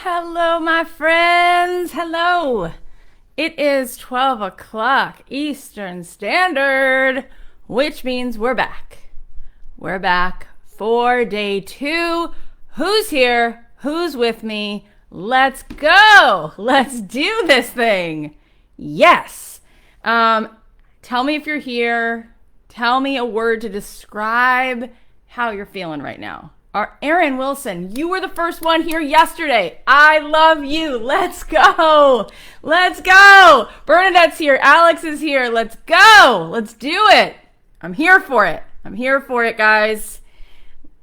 Hello, my friends. Hello. It is 12 o'clock Eastern Standard, which means we're back. We're back for day 2. Who's here? Who's with me? Let's go. Let's do this thing. Yes. Tell me if you're here. Tell me a word to describe how you're feeling right now. Aaron Wilson, you were the first one here yesterday. I love you. Let's go. Let's go. Bernadette's here. Alex is here. Let's go. Let's do it. I'm here for it. I'm here for it, guys.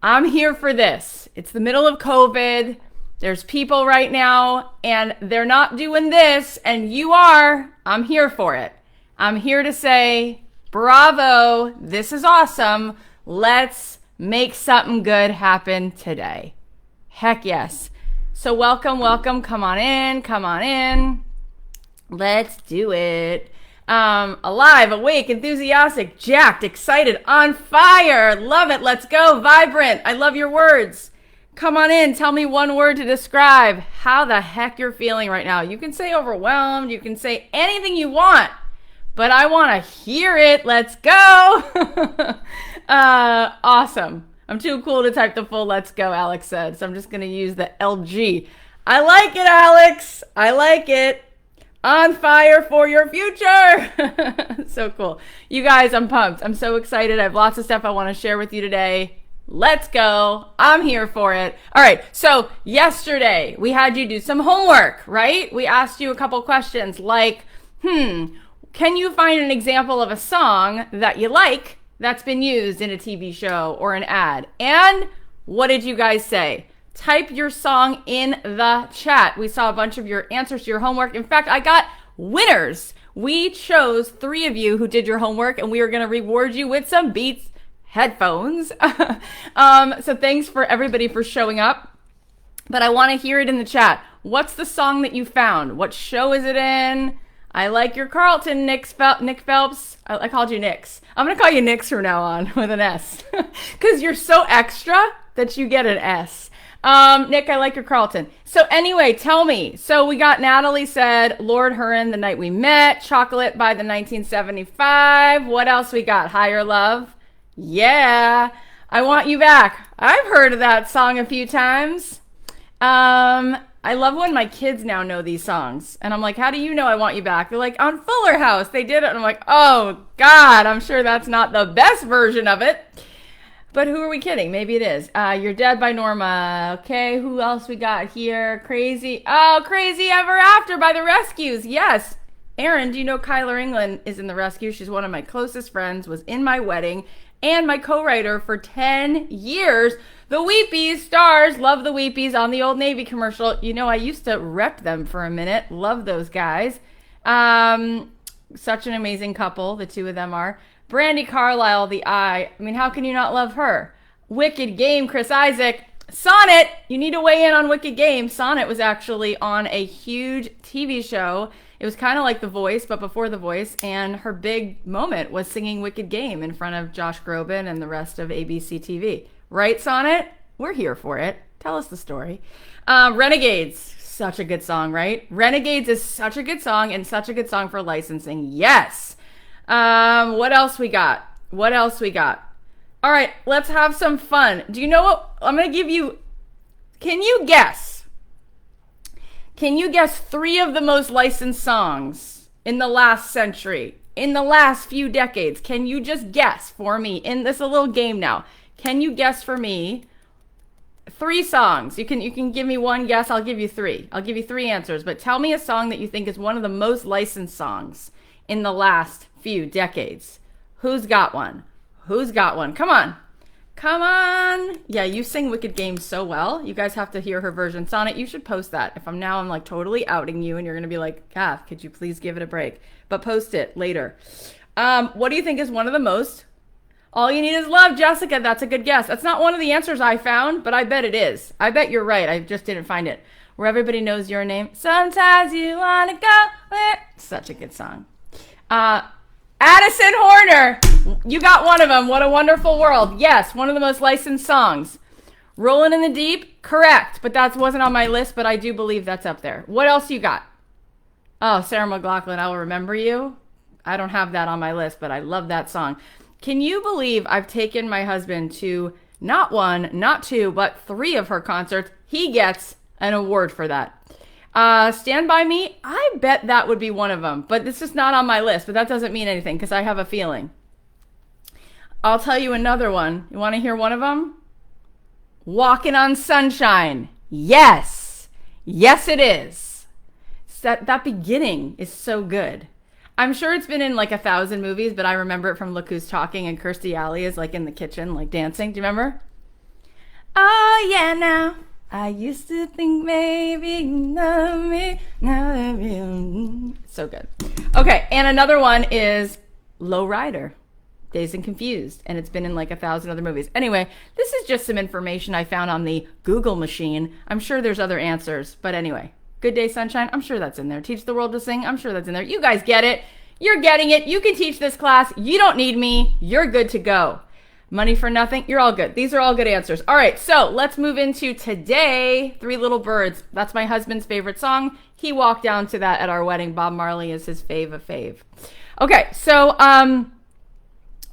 I'm here for this. It's the middle of COVID. There's people right now, and they're not doing this, and you are. I'm here for it. I'm here to say, bravo. This is awesome. Let's make something good happen today. Heck yes. So welcome. Come on in. Let's do it. Alive, awake, enthusiastic, jacked, excited, on fire. Love it. Let's go. Vibrant. I love your words. Come on in. Tell me one word to describe how the heck you're feeling right now. You can say overwhelmed. You can say anything you want, but I want to hear it. Let's go. Awesome. I'm too cool to type the full let's go, Alex said. So I'm just going to use the LG. I like it, Alex. I like it. On fire for your future. So cool. You guys, I'm pumped. I'm so excited. I have lots of stuff I want to share with you today. Let's go. I'm here for it. All right. So yesterday we had you do some homework, right? We asked you a couple questions like, can you find an example of a song that you like that's been used in a TV show or an ad? And what did you guys say? Type your song in the chat. We saw a bunch of your answers to your homework. In fact, I got winners. We chose 3 of you who did your homework, and we are going to reward you with some Beats headphones. So thanks for everybody for showing up. But I want to hear it in the chat. What's the song that you found? What show is it in? I like your Carlton, Nick Phelps. I called you Nix. I'm going to call you Nix from now on with an S. Because you're so extra that you get an S. Nick, I like your Carlton. So anyway, tell me. So we got Natalie said, Lord Huron, The Night We Met, Chocolate by the 1975. What else we got? Higher Love. Yeah. I Want You Back. I've heard of that song a few times. I love when my kids now know these songs. And I'm like, how do you know I Want You Back? They're like, on Fuller House. They did it. And I'm like, oh, God, I'm sure that's not the best version of it. But who are we kidding? Maybe it is. You're Dead by Norma. Okay, who else we got here? Crazy. Oh, Crazy Ever After by The Rescues. Yes. Aaron, do you know Kyler England is in The Rescue? She's one of my closest friends, was in my wedding, and my co-writer for 10 years. The Weepies stars, love the Weepies on the Old Navy commercial. You know, I used to rep them for a minute. Love those guys. Such an amazing couple, the two of them are. Brandy Carlisle, The Eye. I mean, how can you not love her? Wicked Game, Chris Isaac. Sonnet, you need to weigh in on Wicked Game. Sonnet was actually on a huge TV show. It was kind of like The Voice, but before The Voice. And her big moment was singing Wicked Game in front of Josh Groban and the rest of ABC TV. Right, Sonnet? We're here for it. Tell us the story. Renegades. Such a good song, right? Renegades is such a good song and such a good song for licensing. Yes. What else we got? All right, let's have some fun. Do you know what? I'm going to give you... Can you guess 3 of the most licensed songs in the last century? In the last few decades? Can you just guess for me? In this a little game now. Can you guess for me 3 songs? You can give me one guess. I'll give you 3. I'll give you 3 answers. But tell me a song that you think is one of the most licensed songs in the last few decades. Who's got one? Come on. Yeah, you sing Wicked Game so well. You guys have to hear her version. Sonnet, you should post that. I'm like totally outing you and you're going to be like, Kath, could you please give it a break? But post it later. What do you think is one of the most? All You Need Is Love, Jessica. That's a good guess. That's not one of the answers I found, but I bet it is. I bet you're right. I just didn't find it. Where Everybody Knows Your Name. Sometimes you want to go there. Such a good song. Addison Horner. You got one of them. What a Wonderful World. Yes, one of the most licensed songs. Rolling in the Deep, correct. But that wasn't on my list, but I do believe that's up there. What else you got? Oh, Sarah McLachlan, I Will Remember You. I don't have that on my list, but I love that song. Can you believe I've taken my husband to not one, not two, but 3 of her concerts? He gets an award for that. Stand By Me, I bet that would be one of them, but this is not on my list, but that doesn't mean anything because I have a feeling. I'll tell you another one. You want to hear one of them? Walking on Sunshine. Yes. Yes, it is. That beginning is so good. I'm sure it's been in like 1,000 movies, but I remember it from Look Who's Talking, and Kirstie Alley is like in the kitchen, like dancing. Do you remember? Oh, yeah, now. I used to think maybe you love me. Now that you... So good. Okay, and another one is Low Rider. Dazed and Confused, and it's been in like 1,000 other movies. Anyway, this is just some information I found on the Google machine. I'm sure there's other answers, but anyway. Good Day Sunshine, I'm sure that's in there. Teach the World to Sing, I'm sure that's in there. You guys get it. You're getting it. You can teach this class. You don't need me. You're good to go. Money for Nothing, you're all good. These are all good answers. All right, so let's move into today, Three Little Birds. That's my husband's favorite song. He walked down to that at our wedding. Bob Marley is his fave of fave. Okay, so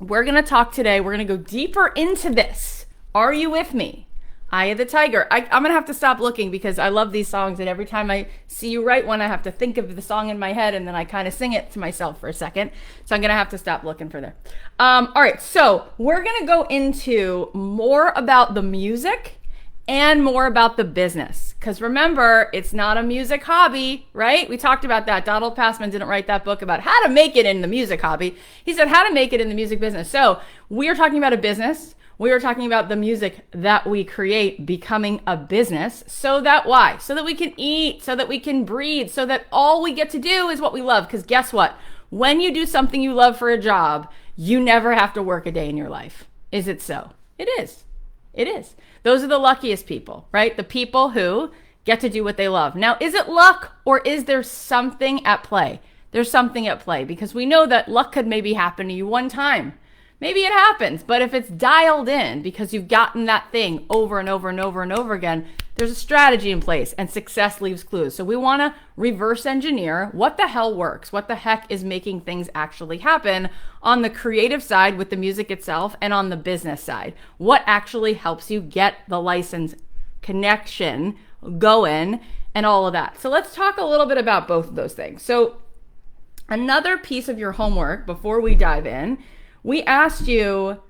we're going to talk today. We're going to go deeper into this. Are you with me? Eye of the Tiger. I'm going to have to stop looking because I love these songs, and every time I see you write one, I have to think of the song in my head, and then I kind of sing it to myself for a second. So I'm going to have to stop looking for there. All right, so we're going to go into more about the music and more about the business. Because remember, it's not a music hobby, right? We talked about that. Donald Passman didn't write that book about how to make it in the music hobby. He said how to make it in the music business. So we are talking about a business. We are talking about the music that we create becoming a business. So that why? So that we can eat, so that we can breathe, so that all we get to do is what we love. Because guess what? When you do something you love for a job, you never have to work a day in your life. Is it so? It is. It is. Those are the luckiest people, right? The people who get to do what they love. Now, is it luck or is there something at play? There's something at play because we know that luck could maybe happen to you one time. Maybe it happens, but if it's dialed in because you've gotten that thing over and over and over and over again, there's a strategy in place and success leaves clues. So we want to reverse engineer what the hell works, what the heck is making things actually happen on the creative side with the music itself and on the business side. What actually helps you get the license connection going and all of that. So let's talk a little bit about both of those things. So another piece of your homework before we dive in, we asked you,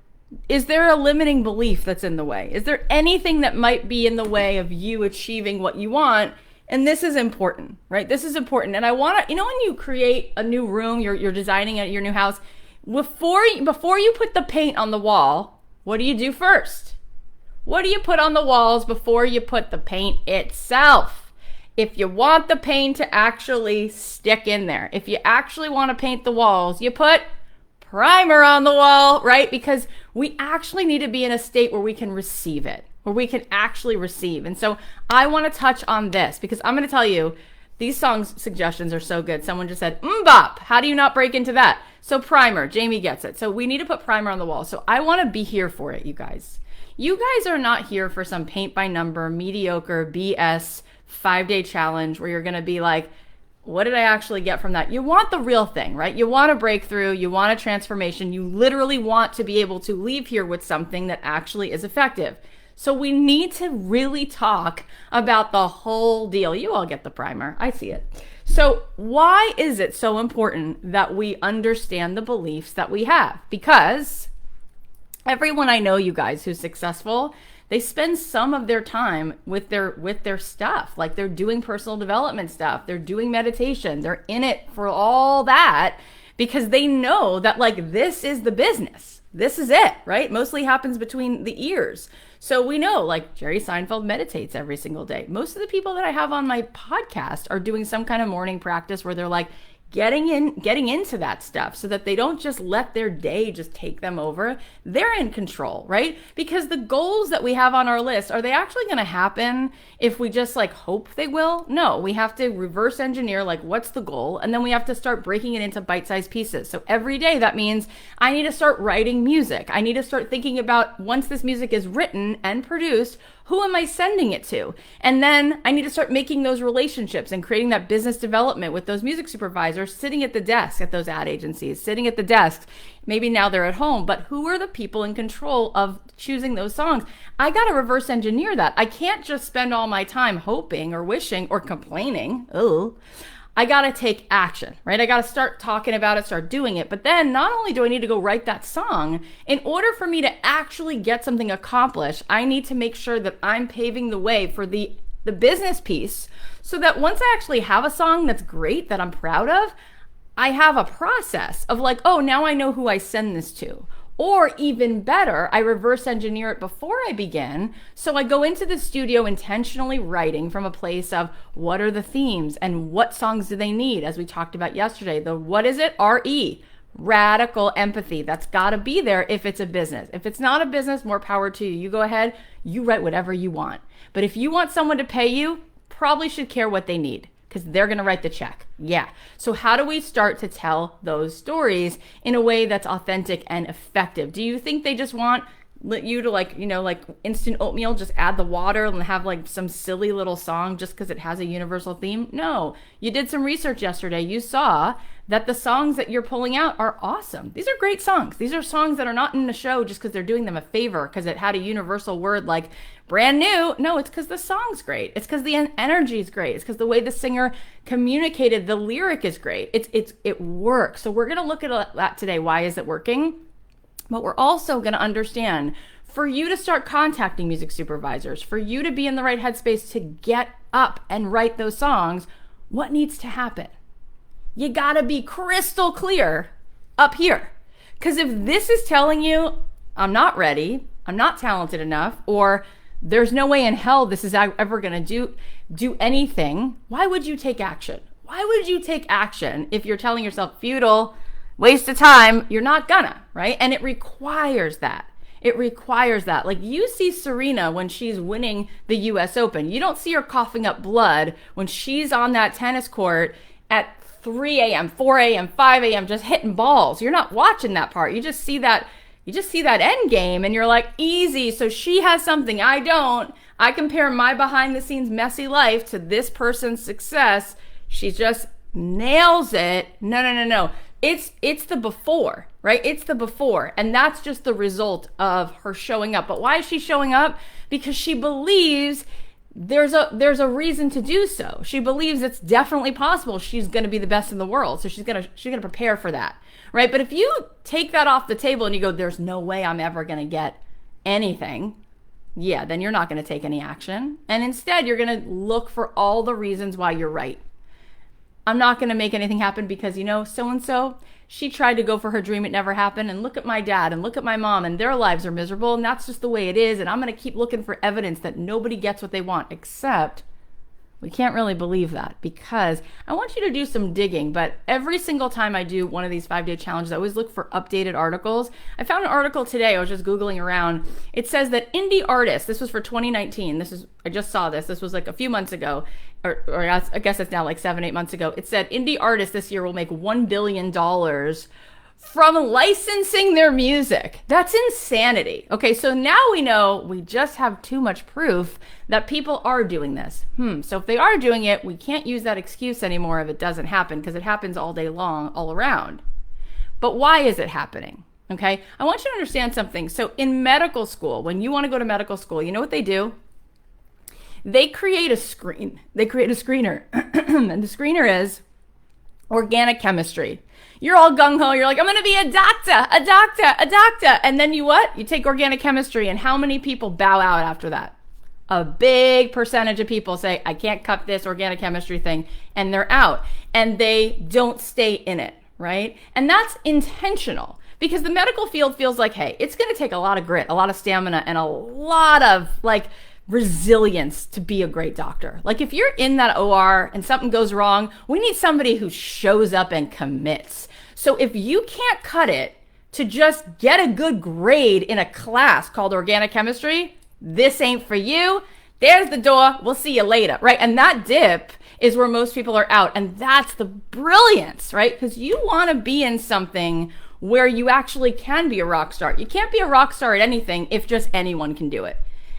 is there a limiting belief that's in the way? Is there anything that might be in the way of you achieving what you want? And this is important, right? This is important. And I want to, when you create a new room, you're designing your new house, before you put the paint on the wall, what do you do first? What do you put on the walls before you put the paint itself? If you want the paint to actually stick in there, if you actually want to paint the walls, you put primer on the wall, right? Because we actually need to be in a state where we can receive it, where we can actually receive. And so I want to touch on this because I'm going to tell you, these songs suggestions are so good. Someone just said, bop. How do you not break into that? So primer, Jamie gets it. So we need to put primer on the wall. So I want to be here for it, you guys. You guys are not here for some paint by number, mediocre, BS 5-day challenge where you're going to be like, what did I actually get from that? You want the real thing, right? You want a breakthrough. You want a transformation. You literally want to be able to leave here with something that actually is effective. So we need to really talk about the whole deal. You all get the primer. I see it. So why is it so important that we understand the beliefs that we have? Because everyone I know, you guys, who's successful, they spend some of their time with their stuff. Like they're doing personal development stuff. They're doing meditation. They're in it for all that because they know that like this is the business. This is it, right? Mostly happens between the ears. So we know like Jerry Seinfeld meditates every single day. Most of the people that I have on my podcast are doing some kind of morning practice where they're like getting into that stuff so that they don't just let their day just take them over. They're in control, right? Because the goals that we have on our list, are they actually going to happen if we just like hope they will? No, we have to reverse engineer like what's the goal, and then we have to start breaking it into bite-sized pieces. So every day that means I need to start writing music. I need to start thinking about, once this music is written and produced, who am I sending it to? And then I need to start making those relationships and creating that business development with those music supervisors sitting at the desk at those ad agencies, sitting at the desks. Maybe now they're at home, but who are the people in control of choosing those songs? I got to reverse engineer that. I can't just spend all my time hoping or wishing or complaining. Oh, I got to take action, right? I got to start talking about it, start doing it. But then not only do I need to go write that song, in order for me to actually get something accomplished, I need to make sure that I'm paving the way for the business piece, so that once I actually have a song that's great, that I'm proud of, I have a process of like, oh, now I know who I send this to. Or even better, I reverse engineer it before I begin. So I go into the studio intentionally writing from a place of what are the themes and what songs do they need? As we talked about yesterday, the what is it? RE, radical empathy. That's got to be there if it's a business. If it's not a business, more power to you. You go ahead, you write whatever you want. But if you want someone to pay you, probably should care what they need, because they're going to write the check. Yeah. So how do we start to tell those stories in a way that's authentic and effective? Do you think they just want you to like instant oatmeal, just add the water and have like some silly little song just because it has a universal theme? No. You did some research yesterday. You saw that the songs that you're pulling out are awesome. These are great songs. These are songs that are not in the show just because they're doing them a favor because it had a universal word like brand new. No, it's because the song's great. It's because the energy is great. It's because the way the singer communicated, the lyric is great. It works. So we're going to look at that today. Why is it working? But we're also going to understand, for you to start contacting music supervisors, for you to be in the right headspace to get up and write those songs, what needs to happen? You got to be crystal clear up here. Because if this is telling you, I'm not ready, I'm not talented enough, or there's no way in hell this is ever going to do anything, why would you take action? Why would you take action if you're telling yourself futile, waste of time? You're not gonna, right? And it requires that. Like you see Serena when she's winning the US Open. You don't see her coughing up blood when she's on that tennis court at 3 a.m., 4 a.m., 5 a.m. just hitting balls. You're not watching that part. You just see that end game and you're like, easy. So she has something I don't. I compare my behind the scenes messy life to this person's success. She just nails it. No. It's the before, right? It's the before. And that's just the result of her showing up. But why is she showing up? Because she believes there's a reason to do so. She believes it's definitely possible. She's going to be the best in the world. So she's going to prepare for that, right? But if you take that off the table and you go, there's no way I'm ever going to get anything. Yeah, then you're not going to take any action. And instead, you're going to look for all the reasons why you're right. I'm not going to make anything happen because, so-and-so, she tried to go for her dream. It never happened. And look at my dad and look at my mom and their lives are miserable. And that's just the way it is. And I'm going to keep looking for evidence that nobody gets what they want, except we can't really believe that, because I want you to do some digging. But every single time I do one of these 5-day challenges, I always look for updated articles. I found an article today. I was just Googling around. It says that indie artists, this was for 2019. I just saw this. This was like a few months ago, or I guess it's now like 7-8 months ago. It said indie artists this year will make $1 billion from licensing their music. That's insanity. Okay, so now we know we just have too much proof that people are doing this. So if they are doing it, we can't use that excuse anymore if it doesn't happen, because it happens all day long, all around. But why is it happening? Okay, I want you to understand something. So in medical school, when you want to go to medical school, you know what they do? They create a screen. They create a screener. And the screener is organic chemistry. You're all gung-ho. You're like, I'm going to be a doctor. And then you take organic chemistry, and how many people bow out after that? A big percentage of people say, I can't cut this organic chemistry thing, and they're out. And they don't stay in it, right? And that's intentional, because the medical field feels like, hey, it's going to take a lot of grit, a lot of stamina, and a lot of resilience to be a great doctor. Like if you're in that OR and something goes wrong, we need somebody who shows up and commits. So if you can't cut it to just get a good grade in a class called organic chemistry, this ain't for you. There's the door. We'll see you later, right? And that dip is where most people are out. And that's the brilliance, right? Because you want to be in something where you actually can be a rock star. You can't be a rock star at anything if just anyone can do it.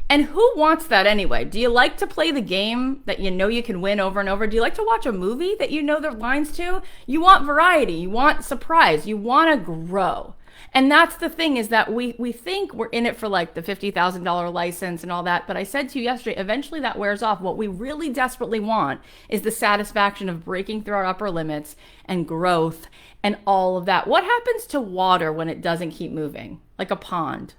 And who wants that anyway? Do you like to play the game that you know you can win over and over? Do you like to watch a movie that you know the lines to? You want variety. You want surprise. You want to grow. And that's the thing, is that we think we're in it for like the $50,000 license and all that. But I said to you yesterday, eventually that wears off. What we really desperately want is the satisfaction of breaking through our upper limits and growth and all of that. What happens to water when it doesn't keep moving? Like a pond.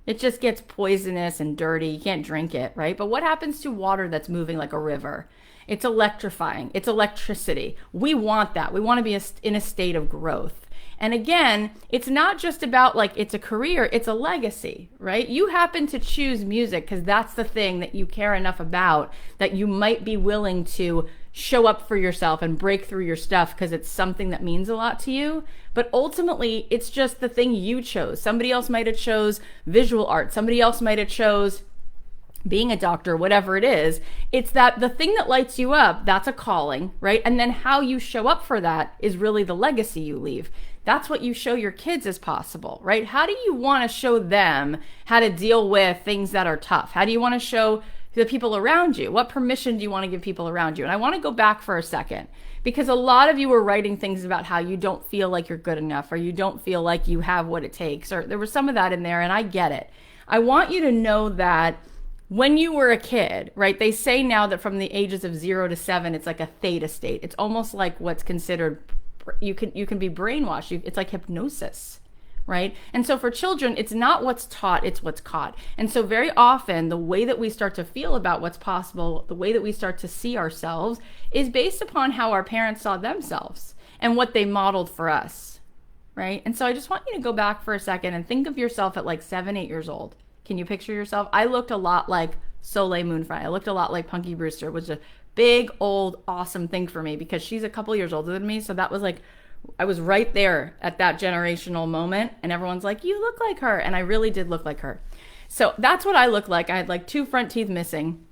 It just gets poisonous and dirty. You can't drink it, right? But what happens to water that's moving like a river? It's electrifying. It's electricity. We want that. We want to be in a state of growth. And again, it's not just about like it's a career, it's a legacy, right? You happen to choose music because that's the thing that you care enough about that you might be willing to show up for yourself and break through your stuff because it's something that means a lot to you. But ultimately, it's just the thing you chose. Somebody else might have chose visual art. Somebody else might have chose being a doctor, whatever it is. It's that the thing that lights you up, that's a calling, right? And then how you show up for that is really the legacy you leave. That's what you show your kids is possible, right? How do you want to show them how to deal with things that are tough? How do you want to show the people around you? What permission do you want to give people around you? And I want to go back for a second, because a lot of you were writing things about how you don't feel like you're good enough, or you don't feel like you have what it takes, or there was some of that in there, and I get it. I want you to know that when you were a kid, right, they say now that from the ages of 0 to 7, it's like a theta state. It's almost like what's considered, you can be brainwashed. It's like hypnosis, right? And so for children, it's not what's taught, it's what's caught. And so very often, the way that we start to feel about what's possible, the way that we start to see ourselves is based upon how our parents saw themselves and what they modeled for us, right? And so I just want you to go back for a second and think of yourself at like 7, 8 years old. Can you picture yourself? I looked a lot like Soleil Moon Frye. I looked a lot like Punky Brewster, which is a big, old, awesome thing for me because she's a couple years older than me. So that was like, I was right there at that generational moment. And everyone's like, you look like her. And I really did look like her. So that's what I looked like. I had like 2 front teeth missing.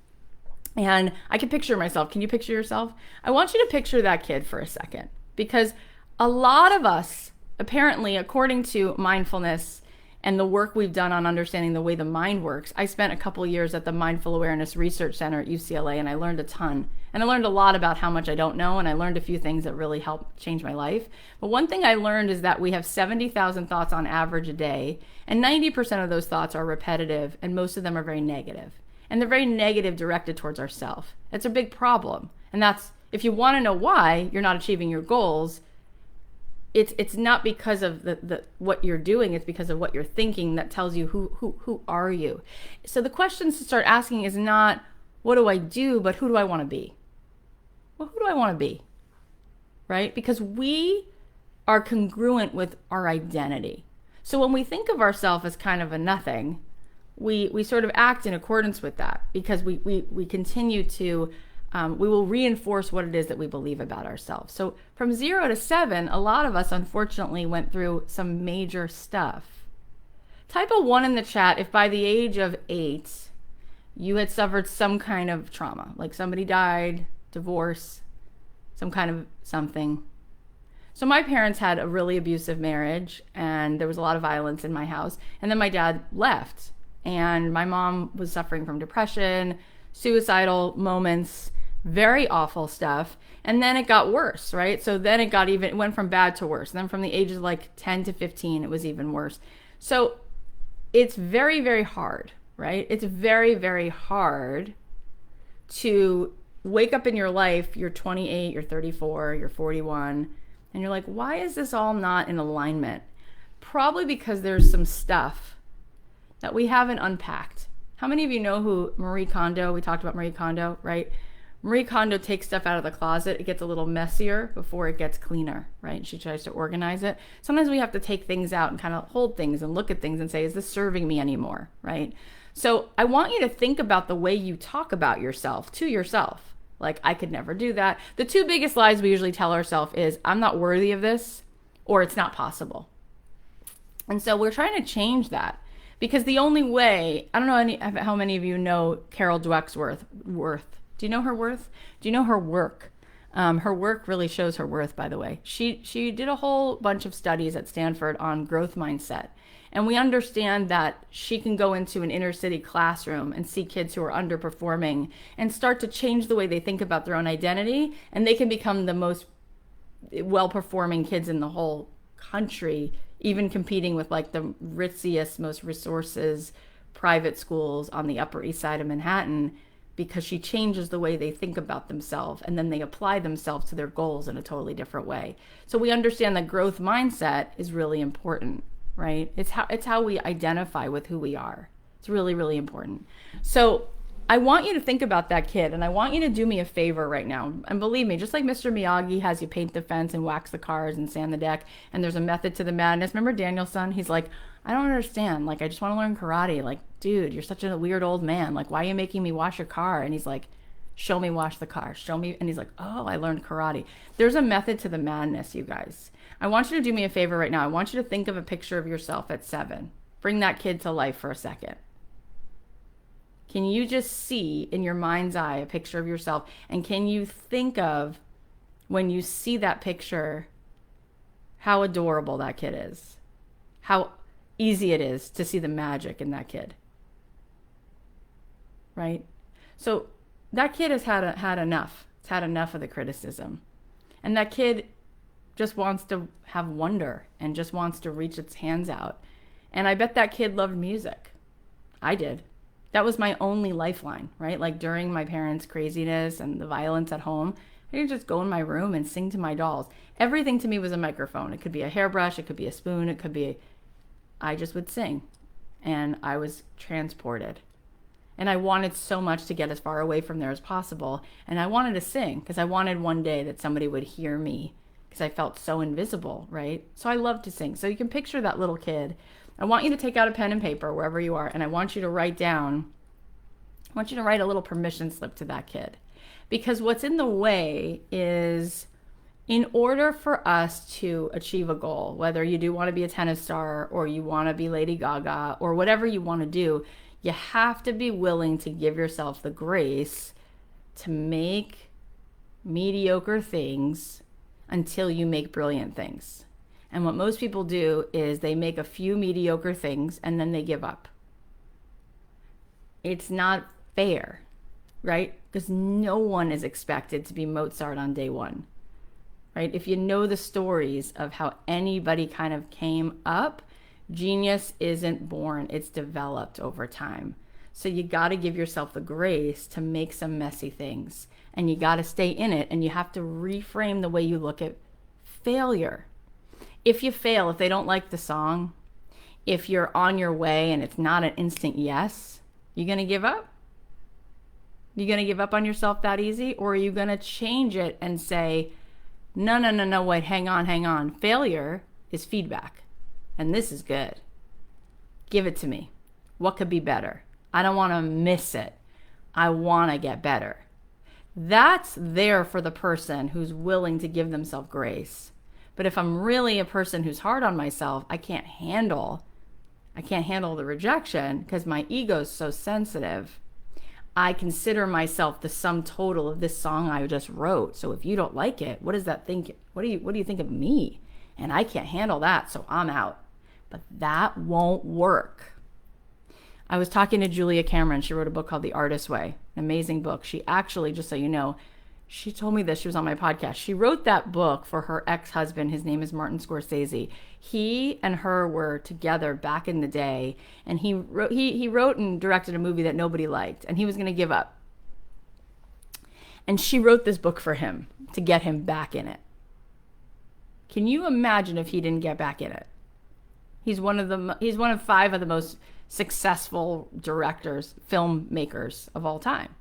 And I can picture myself. Can you picture yourself? I want you to picture that kid for a second. Because a lot of us, apparently, according to mindfulness and the work we've done on understanding the way the mind works, I spent a couple years at the Mindful Awareness Research Center at UCLA, and I learned a ton. And I learned a lot about how much I don't know, and I learned a few things that really helped change my life. But one thing I learned is that we have 70,000 thoughts on average a day, and 90% of those thoughts are repetitive, and most of them are very negative. And they're very negative, directed towards ourselves. It's a big problem. And that's, if you want to know why you're not achieving your goals, it's not because of the what you're doing, it's because of what you're thinking that tells you who are you. So the questions to start asking is not what do I do, but who do I want to be? Well, who do I want to be? Right? Because we are congruent with our identity. So when we think of ourselves as kind of a nothing, we sort of act in accordance with that because we continue to we will reinforce what it is that we believe about ourselves. So from 0 to 7, a lot of us unfortunately went through some major stuff. Type a 1 in the chat if by the age of 8, you had suffered some kind of trauma, like somebody died, divorce, some kind of something. So my parents had a really abusive marriage and there was a lot of violence in my house. And then my dad left and my mom was suffering from depression, suicidal moments, very awful stuff. And then it got worse, right? So then it went from bad to worse. And then from the ages of like 10 to 15, it was even worse. So it's very, very hard, right? It's very, very hard to wake up in your life, you're 28, you're 34, you're 41, and you're like, why is this all not in alignment? Probably because there's some stuff that we haven't unpacked. How many of you know who Marie Kondo, we talked about Marie Kondo, right? Marie Kondo takes stuff out of the closet. It gets a little messier before it gets cleaner, right? She tries to organize it. Sometimes we have to take things out and kind of hold things and look at things and say, is this serving me anymore, right? So I want you to think about the way you talk about yourself to yourself. Like, I could never do that. The two biggest lies we usually tell ourselves is, I'm not worthy of this, or it's not possible. And so we're trying to change that, because the only way, I don't know how many of you know Carol Dweck's worth. Do you know her worth? Do you know her work? Her work really shows her worth, by the way. She did a whole bunch of studies at Stanford on growth mindset. And we understand that she can go into an inner city classroom and see kids who are underperforming and start to change the way they think about their own identity. And they can become the most well-performing kids in the whole country, even competing with like the ritziest, most resources private schools on the Upper East Side of Manhattan, because she changes the way they think about themselves, and then they apply themselves to their goals in a totally different way. So we understand that growth mindset is really important, right? It's how we identify with who we are. It's really, really important. So I want you to think about that kid, and I want you to do me a favor right now. And believe me, just like Mr. Miyagi has you paint the fence and wax the cars and sand the deck, and there's a method to the madness. Remember Daniel-san? He's like, I don't understand. Like, I just want to learn karate. Like, dude, you're such a weird old man. Like, why are you making me wash your car? And he's like, show me wash the car. Show me. And he's like, oh, I learned karate. There's a method to the madness, you guys. I want you to do me a favor right now. I want you to think of a picture of yourself at 7. Bring that kid to life for a second. Can you just see in your mind's eye a picture of yourself? And can you think of, when you see that picture, how adorable that kid is? How easy it is to see the magic in that kid, right? So that kid has had enough. It's had enough of the criticism. And that kid just wants to have wonder and just wants to reach its hands out. And I bet that kid loved music. I did. That was my only lifeline, right? Like during my parents' craziness and the violence at home, I could just go in my room and sing to my dolls. Everything to me was a microphone. It could be a hairbrush, it could be a spoon, it could be I just would sing, and I was transported. And I wanted so much to get as far away from there as possible. And I wanted to sing because I wanted one day that somebody would hear me, because I felt so invisible, right? So I love to sing. So you can picture that little kid. I want you to take out a pen and paper wherever you are, and I want you to write a little permission slip to that kid. Because what's in the way is, in order for us to achieve a goal, whether you do want to be a tennis star or you want to be Lady Gaga or whatever you want to do, you have to be willing to give yourself the grace to make mediocre things until you make brilliant things. And what most people do is they make a few mediocre things and then they give up. It's not fair, right? Because no one is expected to be Mozart on day one. Right? If you know the stories of how anybody kind of came up, genius isn't born, it's developed over time. So you got to give yourself the grace to make some messy things, and you got to stay in it, and you have to reframe the way you look at failure. If you fail, if they don't like the song, if you're on your way and it's not an instant yes, you going to give up? You going to give up on yourself that easy? Or are you going to change it and say, no, wait, hang on. Failure is feedback, and this is good. Give it to me. What could be better? I don't want to miss it. I want to get better. That's there for the person who's willing to give themselves grace. But if I'm really a person who's hard on myself, I can't handle the rejection because my ego's so sensitive. I consider myself the sum total of this song I just wrote. So if you don't like it, what does that think? What do you think of me? And I can't handle that, so I'm out. But that won't work. I was talking to Julia Cameron. She wrote a book called The Artist's Way, an amazing book. She actually, just so you know, she told me this. She was on my podcast. She wrote that book for her ex-husband. His name is Martin Scorsese. He and her were together back in the day, and he wrote and directed a movie that nobody liked, and he was going to give up. And she wrote this book for him to get him back in it. Can you imagine if he didn't get back in it? He's one of 5 of the most successful directors, filmmakers of all time.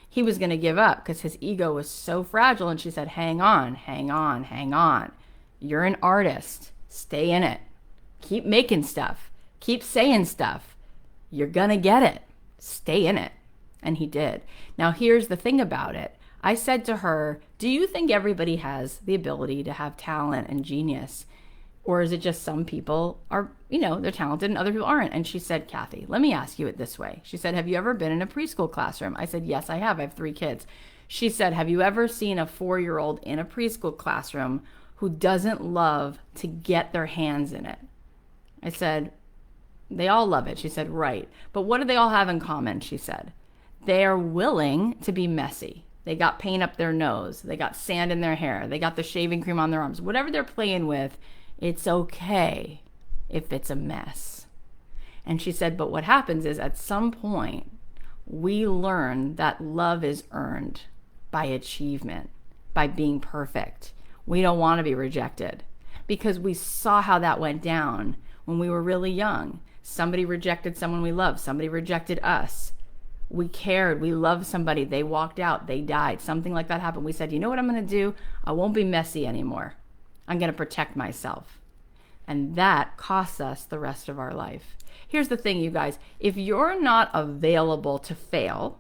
He was going to give up because his ego was so fragile. And she said, hang on. You're an artist. Stay in it. Keep making stuff. Keep saying stuff. You're going to get it. Stay in it. And he did. Now, here's the thing about it. I said to her, do you think everybody has the ability to have talent and genius? Or is it just some people are, they're talented and other people aren't? And she said, Kathy, let me ask you it this way. She said, have you ever been in a preschool classroom? I said, yes, I have. I have 3 kids. She said, have you ever seen a 4-year-old in a preschool classroom who doesn't love to get their hands in it? I said, they all love it. She said, right. But what do they all have in common? She said, they are willing to be messy. They got paint up their nose. They got sand in their hair. They got the shaving cream on their arms. Whatever they're playing with, it's okay if it's a mess. And she said, but what happens is at some point, we learn that love is earned by achievement, by being perfect. We don't want to be rejected because we saw how that went down when we were really young. Somebody rejected someone we loved. Somebody rejected us. We cared. We loved somebody. They walked out. They died. Something like that happened. We said, you know what I'm going to do? I won't be messy anymore. I'm going to protect myself. And that costs us the rest of our life. Here's the thing, you guys. If you're not available to fail,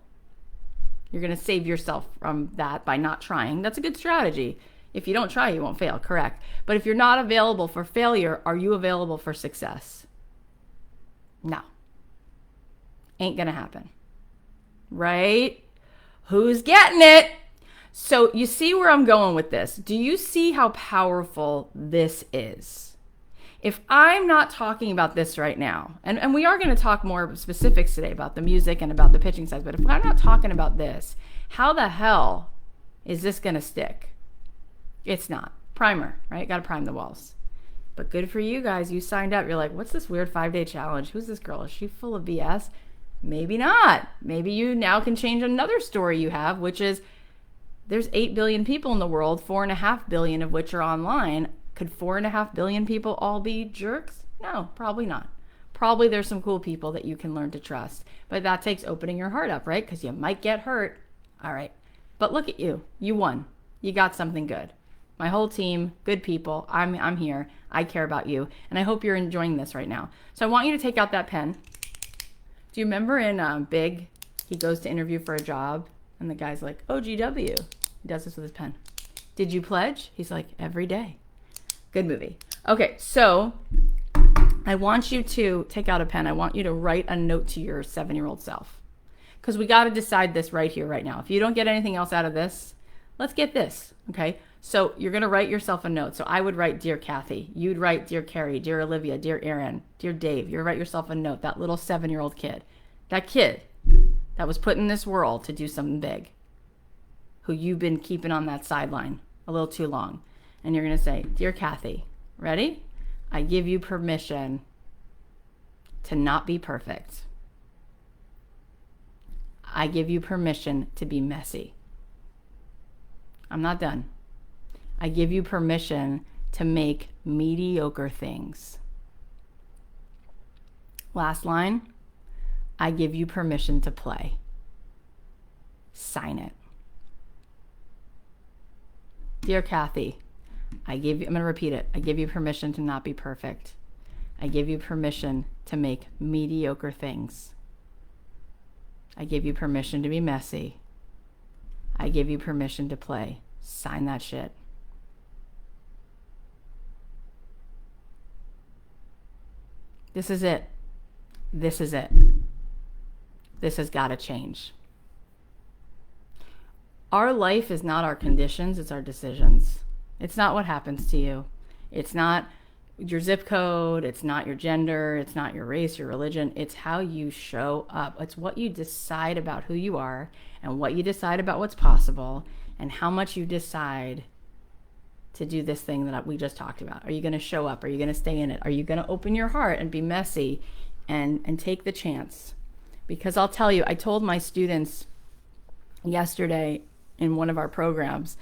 you're going to save yourself from that by not trying. That's a good strategy. If you don't try, you won't fail. Correct. But if you're not available for failure, are you available for success? No. Ain't going to happen. Right? Who's getting it? So you see where I'm going with this. Do you see how powerful this is? If I'm not talking about this right now, and we are going to talk more specifics today about the music and about the pitching size, but if I'm not talking about this, how the hell is this going to stick? It's not. Primer, right? Got to prime the walls. But good for you guys. You signed up. You're like, what's this weird 5-day challenge? Who's this girl? Is she full of BS? Maybe not. Maybe you now can change another story you have, which is there's 8 billion people in the world, 4.5 billion of which are online. Could 4.5 billion people all be jerks? No, probably not. Probably there's some cool people that you can learn to trust. But that takes opening your heart up, right? Because you might get hurt. All right. But look at you. You won. You got something good. My whole team, good people. I'm here. I care about you. And I hope you're enjoying this right now. So I want you to take out that pen. Do you remember in Big, he goes to interview for a job and the guy's like, OGW. He does this with his pen. Did you pledge? He's like, every day. Good movie. Okay, so I want you to take out a pen. I want you to write a note to your 7-year-old self. Because we got to decide this right here, right now. If you don't get anything else out of this, let's get this, okay? So you're going to write yourself a note. So I would write, Dear Kathy. You'd write, Dear Carrie, Dear Olivia, Dear Aaron, Dear Dave. You write yourself a note, that little 7-year-old kid. That kid that was put in this world to do something big, who you've been keeping on that sideline a little too long. And you're going to say, Dear Kathy, ready? I give you permission to not be perfect. I give you permission to be messy. I'm not done. I give you permission to make mediocre things. Last line, I give you permission to play. Sign it. Dear Kathy, I'm going to repeat it. I give you permission to not be perfect. I give you permission to make mediocre things. I give you permission to be messy. I give you permission to play. Sign that shit. This is it. This is it. This has got to change. Our life is not our conditions, it's our decisions. It's not what happens to you. It's not your zip code. It's not your gender. It's not your race, your religion. It's how you show up. It's what you decide about who you are and what you decide about what's possible and how much you decide to do this thing that we just talked about. Are you going to show up? Are you going to stay in it? Are you going to open your heart and be messy and take the chance? Because I'll tell you, I told my students yesterday in one of our programs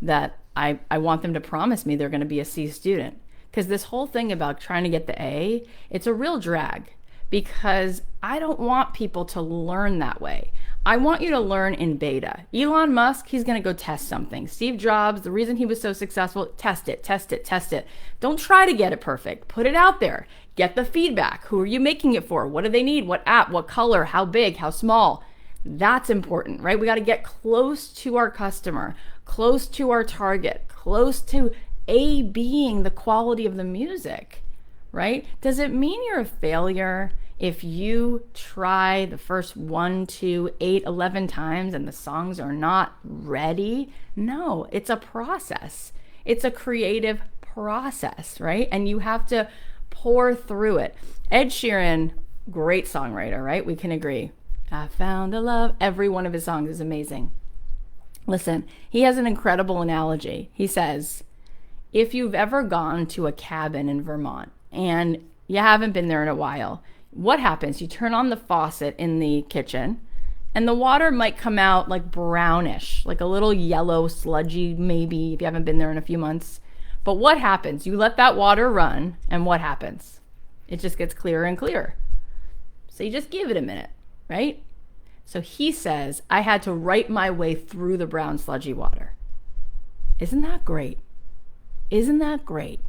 that I want them to promise me they're going to be a C student. Because this whole thing about trying to get the A, it's a real drag. Because I don't want people to learn that way. I want you to learn in beta. Elon Musk, he's going to go test something. Steve Jobs, the reason he was so successful, test it, test it, test it. Don't try to get it perfect. Put it out there. Get the feedback. Who are you making it for? What do they need? What app? What color? How big? How small? That's important, right? We got to get close to our customer, close to our target, close to being the quality of the music, right? Does it mean you're a failure if you try the first 1, 2, 8, 11 times and the songs are not ready? No, it's a process. It's a creative process, right? And you have to pour through it. Ed Sheeran, great songwriter, right? We can agree. I found a love. Every one of his songs is amazing. Listen, he has an incredible analogy. He says, if you've ever gone to a cabin in Vermont and you haven't been there in a while, what happens? You turn on the faucet in the kitchen and the water might come out like brownish, like a little yellow, sludgy, maybe, if you haven't been there in a few months. But what happens? You let that water run, and what happens? It just gets clearer and clearer. So you just give it a minute, right? So he says, I had to write my way through the brown, sludgy water. Isn't that great? Isn't that great?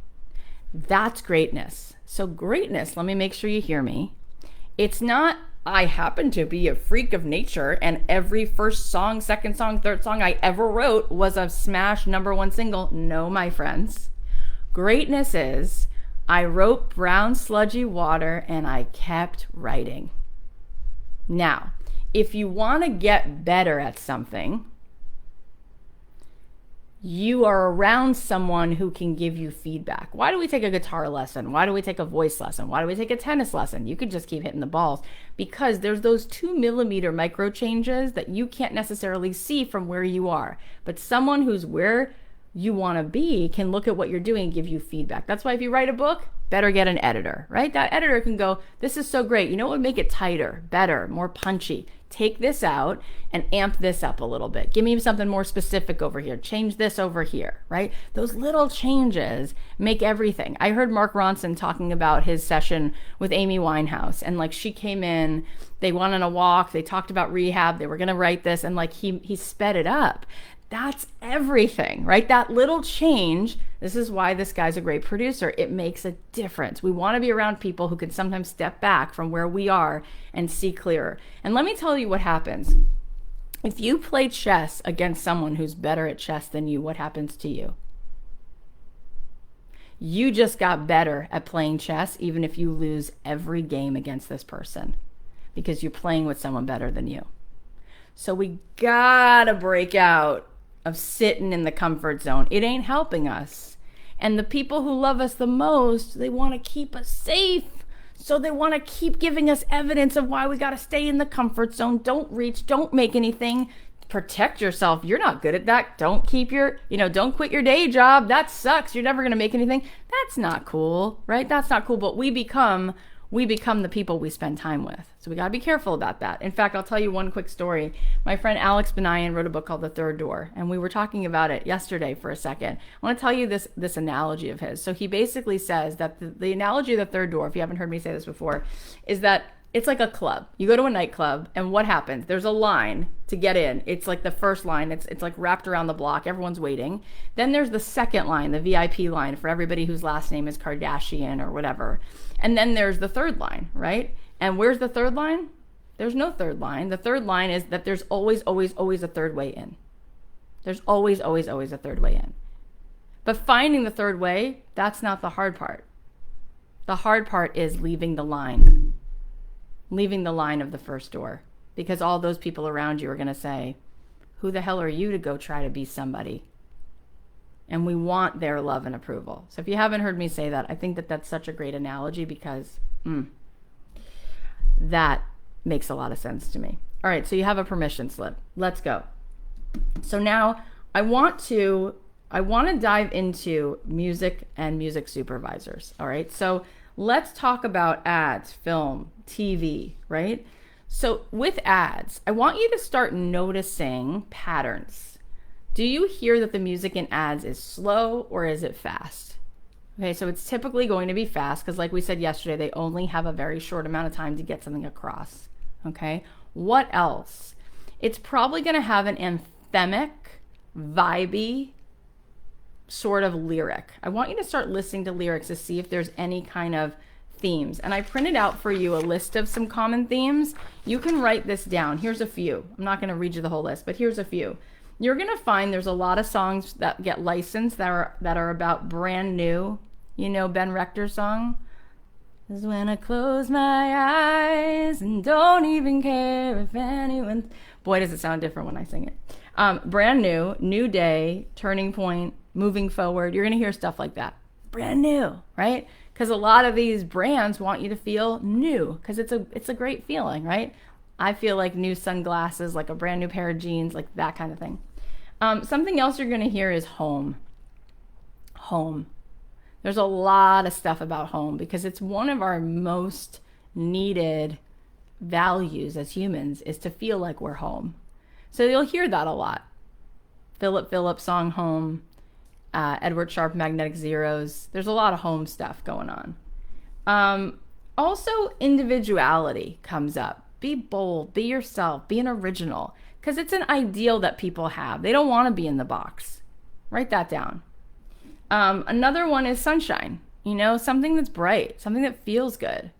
That's greatness. So greatness, let me make sure you hear me. It's not, I happen to be a freak of nature and every first song, second song, third song I ever wrote was a smash #1 single. No, my friends. Greatness is, I wrote brown, sludgy water and I kept writing. Now, if you want to get better at something, you are around someone who can give you feedback. Why do we take a guitar lesson? Why do we take a voice lesson? Why do we take a tennis lesson? You could just keep hitting the balls because there's those 2mm micro changes that you can't necessarily see from where you are. But someone who's where you want to be can look at what you're doing and give you feedback. That's why if you write a book, better get an editor, right? That editor can go, this is so great. You know what would make it tighter, better, more punchy? Take this out and amp this up a little bit. Give me something more specific over here. Change this over here, right? Those little changes make everything. I heard Mark Ronson talking about his session with Amy Winehouse, and like she came in, they went on a walk, they talked about rehab, they were going to write this, and like he sped it up. That's everything, right? That little change. This is why this guy's a great producer. It makes a difference. We want to be around people who can sometimes step back from where we are and see clearer. And let me tell you what happens. If you play chess against someone who's better at chess than you, what happens to you? You just got better at playing chess, even if you lose every game against this person, because you're playing with someone better than you. So we gotta break out of sitting in the comfort zone. It ain't helping us. And the people who love us the most, they want to keep us safe. So they want to keep giving us evidence of why we got to stay in the comfort zone. Don't reach, don't make anything. Protect yourself. You're not good at that. Don't quit your day job. That sucks. You're never going to make anything. That's not cool, right? That's not cool. But we become the people we spend time with. So we got to be careful about that. In fact, I'll tell you one quick story. My friend Alex Benayan wrote a book called The Third Door, and we were talking about it yesterday for a second. I want to tell you this analogy of his. So he basically says that the analogy of the third door, if you haven't heard me say this before, is that it's like a club. You go to a nightclub, and what happens? There's a line to get in. It's like the first line. It's like wrapped around the block. Everyone's waiting. Then there's the second line, the VIP line, for everybody whose last name is Kardashian or whatever. And then there's the third line, right? And where's the third line? There's no third line. The third line is that there's always, always, always a third way in. There's always, always, always a third way in. But finding the third way, that's not the hard part. The hard part is leaving the line of the first door, because all those people around you are going to say, who the hell are you to go try to be somebody? And we want their love and approval. So if you haven't heard me say that, I think that that's such a great analogy, because that makes a lot of sense to me. All right, so you have a permission slip. Let's go. So now I want to dive into music and music supervisors. All right, so let's talk about ads, film, TV, right? So with ads, I want you to start noticing patterns. Do you hear that the music in ads is slow or is it fast? Okay, so it's typically going to be fast because, like we said yesterday, they only have a very short amount of time to get something across. Okay, what else? it's probably going to have an anthemic, vibey sort of lyric. I want you to start listening to lyrics to see if there's any kind of themes. And I printed out for you a list of some common themes. You can write this down. Here's a few. I'm not going to read you the whole list, but here's a few. You're going to find there's a lot of songs that get licensed that are about brand new. You know Ben Rector's song? Is when I close my eyes and don't even care if anyone... Boy, does it sound different when I sing it. Brand new, new day, turning point, moving forward. You're going to hear stuff like that. Brand new, right? Because a lot of these brands want you to feel new because it's a great feeling, right? I feel like new sunglasses, like a brand new pair of jeans, like that kind of thing. Something else you're going to hear is home. Home. There's a lot of stuff about home because it's one of our most needed values as humans is to feel like we're home. So you'll hear that a lot. Philip Phillips song Home, Edward Sharpe Magnetic Zeros. There's a lot of home stuff going on. Also, individuality comes up. Be bold, be yourself, be an original, because it's an ideal that people have. They don't want to be in the box. Write that down. Another one is sunshine, something that's bright, something that feels good.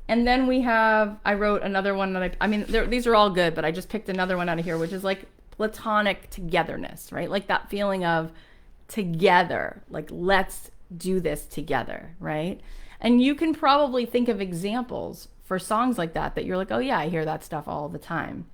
And then I wrote another one that these are all good, but I just picked another one out of here, which is like platonic togetherness, right? Like that feeling of together, like let's do this together, right? And you can probably think of examples for songs like that you're like, oh yeah, I hear that stuff all the time.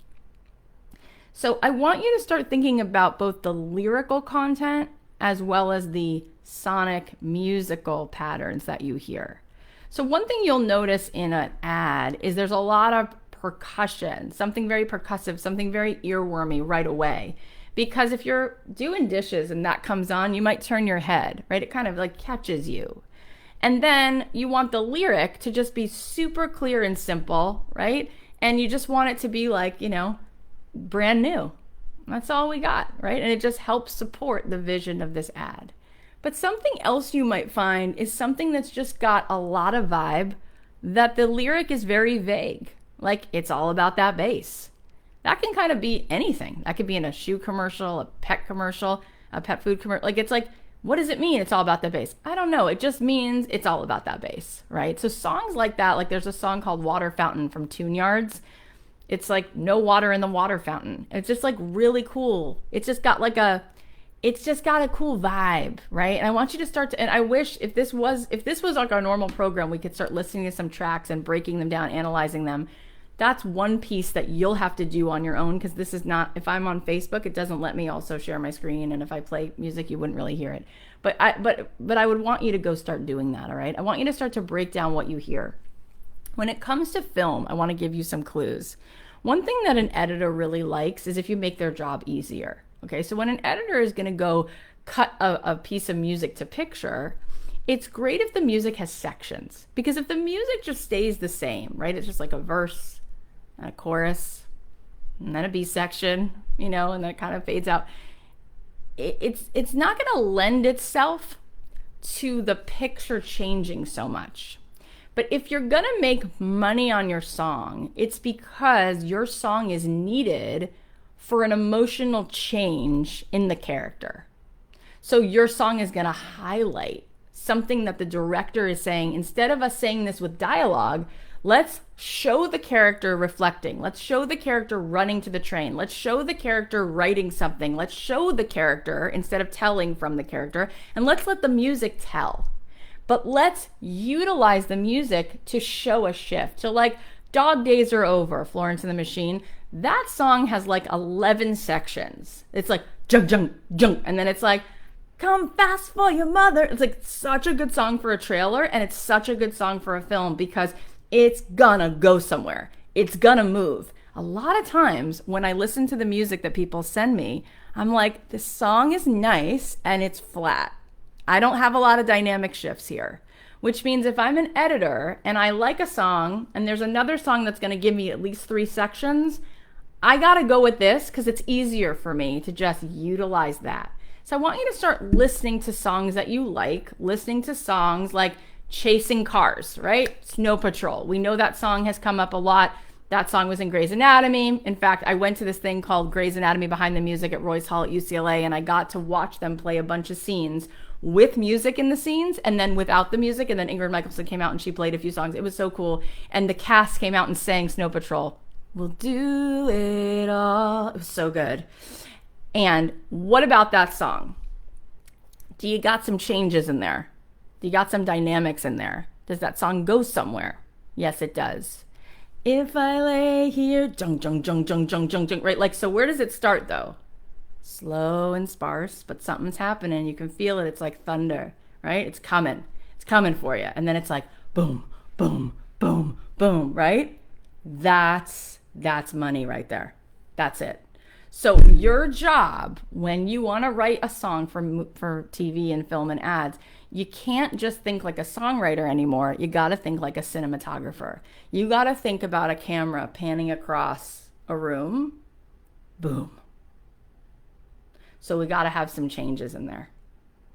So I want you to start thinking about both the lyrical content as well as the sonic musical patterns that you hear. So one thing you'll notice in an ad is there's a lot of percussion, something very percussive, something very earwormy right away. Because if you're doing dishes and that comes on, you might turn your head, right? It kind of like catches you. And then you want the lyric to just be super clear and simple, right? And you just want it to be like, brand new. That's all we got, right? And it just helps support the vision of this ad. But something else you might find is something that's just got a lot of vibe that the lyric is very vague. Like it's all about that bass. That can kind of be anything. That could be in a shoe commercial, a pet commercial, a pet food commercial. Like it's like, what does it mean? It's all about the bass. I don't know. It just means it's all about that bass, right? So songs like that, like there's a song called Water Fountain from Tune Yards. It's like no water in the water fountain. It's just like really cool. It's just got a cool vibe, right? And I want you to start to, and I wish if this was like our normal program, we could start listening to some tracks and breaking them down, analyzing them. That's one piece that you'll have to do on your own because this is not, if I'm on Facebook, it doesn't let me also share my screen. And if I play music, you wouldn't really hear it. But I would want you to go start doing that, all right? I want you to start to break down what you hear. When it comes to film, I want to give you some clues. One thing that an editor really likes is if you make their job easier. Okay, so when an editor is going to go cut a piece of music to picture, it's great if the music has sections. Because if the music just stays the same, right? It's just like a verse and a chorus and then a B section, and then it kind of fades out. It's not going to lend itself to the picture changing so much. But if you're going to make money on your song, it's because your song is needed for an emotional change in the character. So your song is going to highlight something that the director is saying. Instead of us saying this with dialogue, let's show the character reflecting. Let's show the character running to the train. Let's show the character writing something. Let's show the character instead of telling from the character. And let's let the music tell. But let's utilize the music to show a shift. So like Dog Days Are Over, Florence and the Machine, that song has like 11 sections. It's like junk, junk, junk. And then it's like, come fast for your mother. It's like such a good song for a trailer. And it's such a good song for a film because it's gonna go somewhere. It's gonna move. A lot of times when I listen to the music that people send me, I'm like, this song is nice and it's flat. I don't have a lot of dynamic shifts here, which means if I'm an editor and I like a song and there's another song that's going to give me at least 3 sections, I got to go with this because it's easier for me to just utilize that. So I want you to start listening to songs that you like, listening to songs like Chasing Cars, right? Snow Patrol. We know that song has come up a lot That song was in Grey's Anatomy. In fact, I went to this thing called Grey's Anatomy Behind the Music at Royce Hall at UCLA, and I got to watch them play a bunch of scenes with music in the scenes and then without the music. And then Ingrid Michaelson came out and she played a few songs. It was so cool. And the cast came out and sang Snow Patrol. We'll do it all. It was so good. And what about that song? Do you got some changes in there? Do you got some dynamics in there? Does that song go somewhere? Yes, it does. If I lay here, jung, jung, jung, jung, jung, jung, jung, right? Like, so where does it start though? Slow and sparse, but something's happening. You can feel it. It's like thunder, right? It's coming. It's coming for you. And then it's like boom, boom, boom, boom, right? That's money right there. That's it. So your job when you want to write a song for TV and film and ads, you can't just think like a songwriter anymore. You got to think like a cinematographer. You got to think about a camera panning across a room. Boom. So we got to have some changes in there.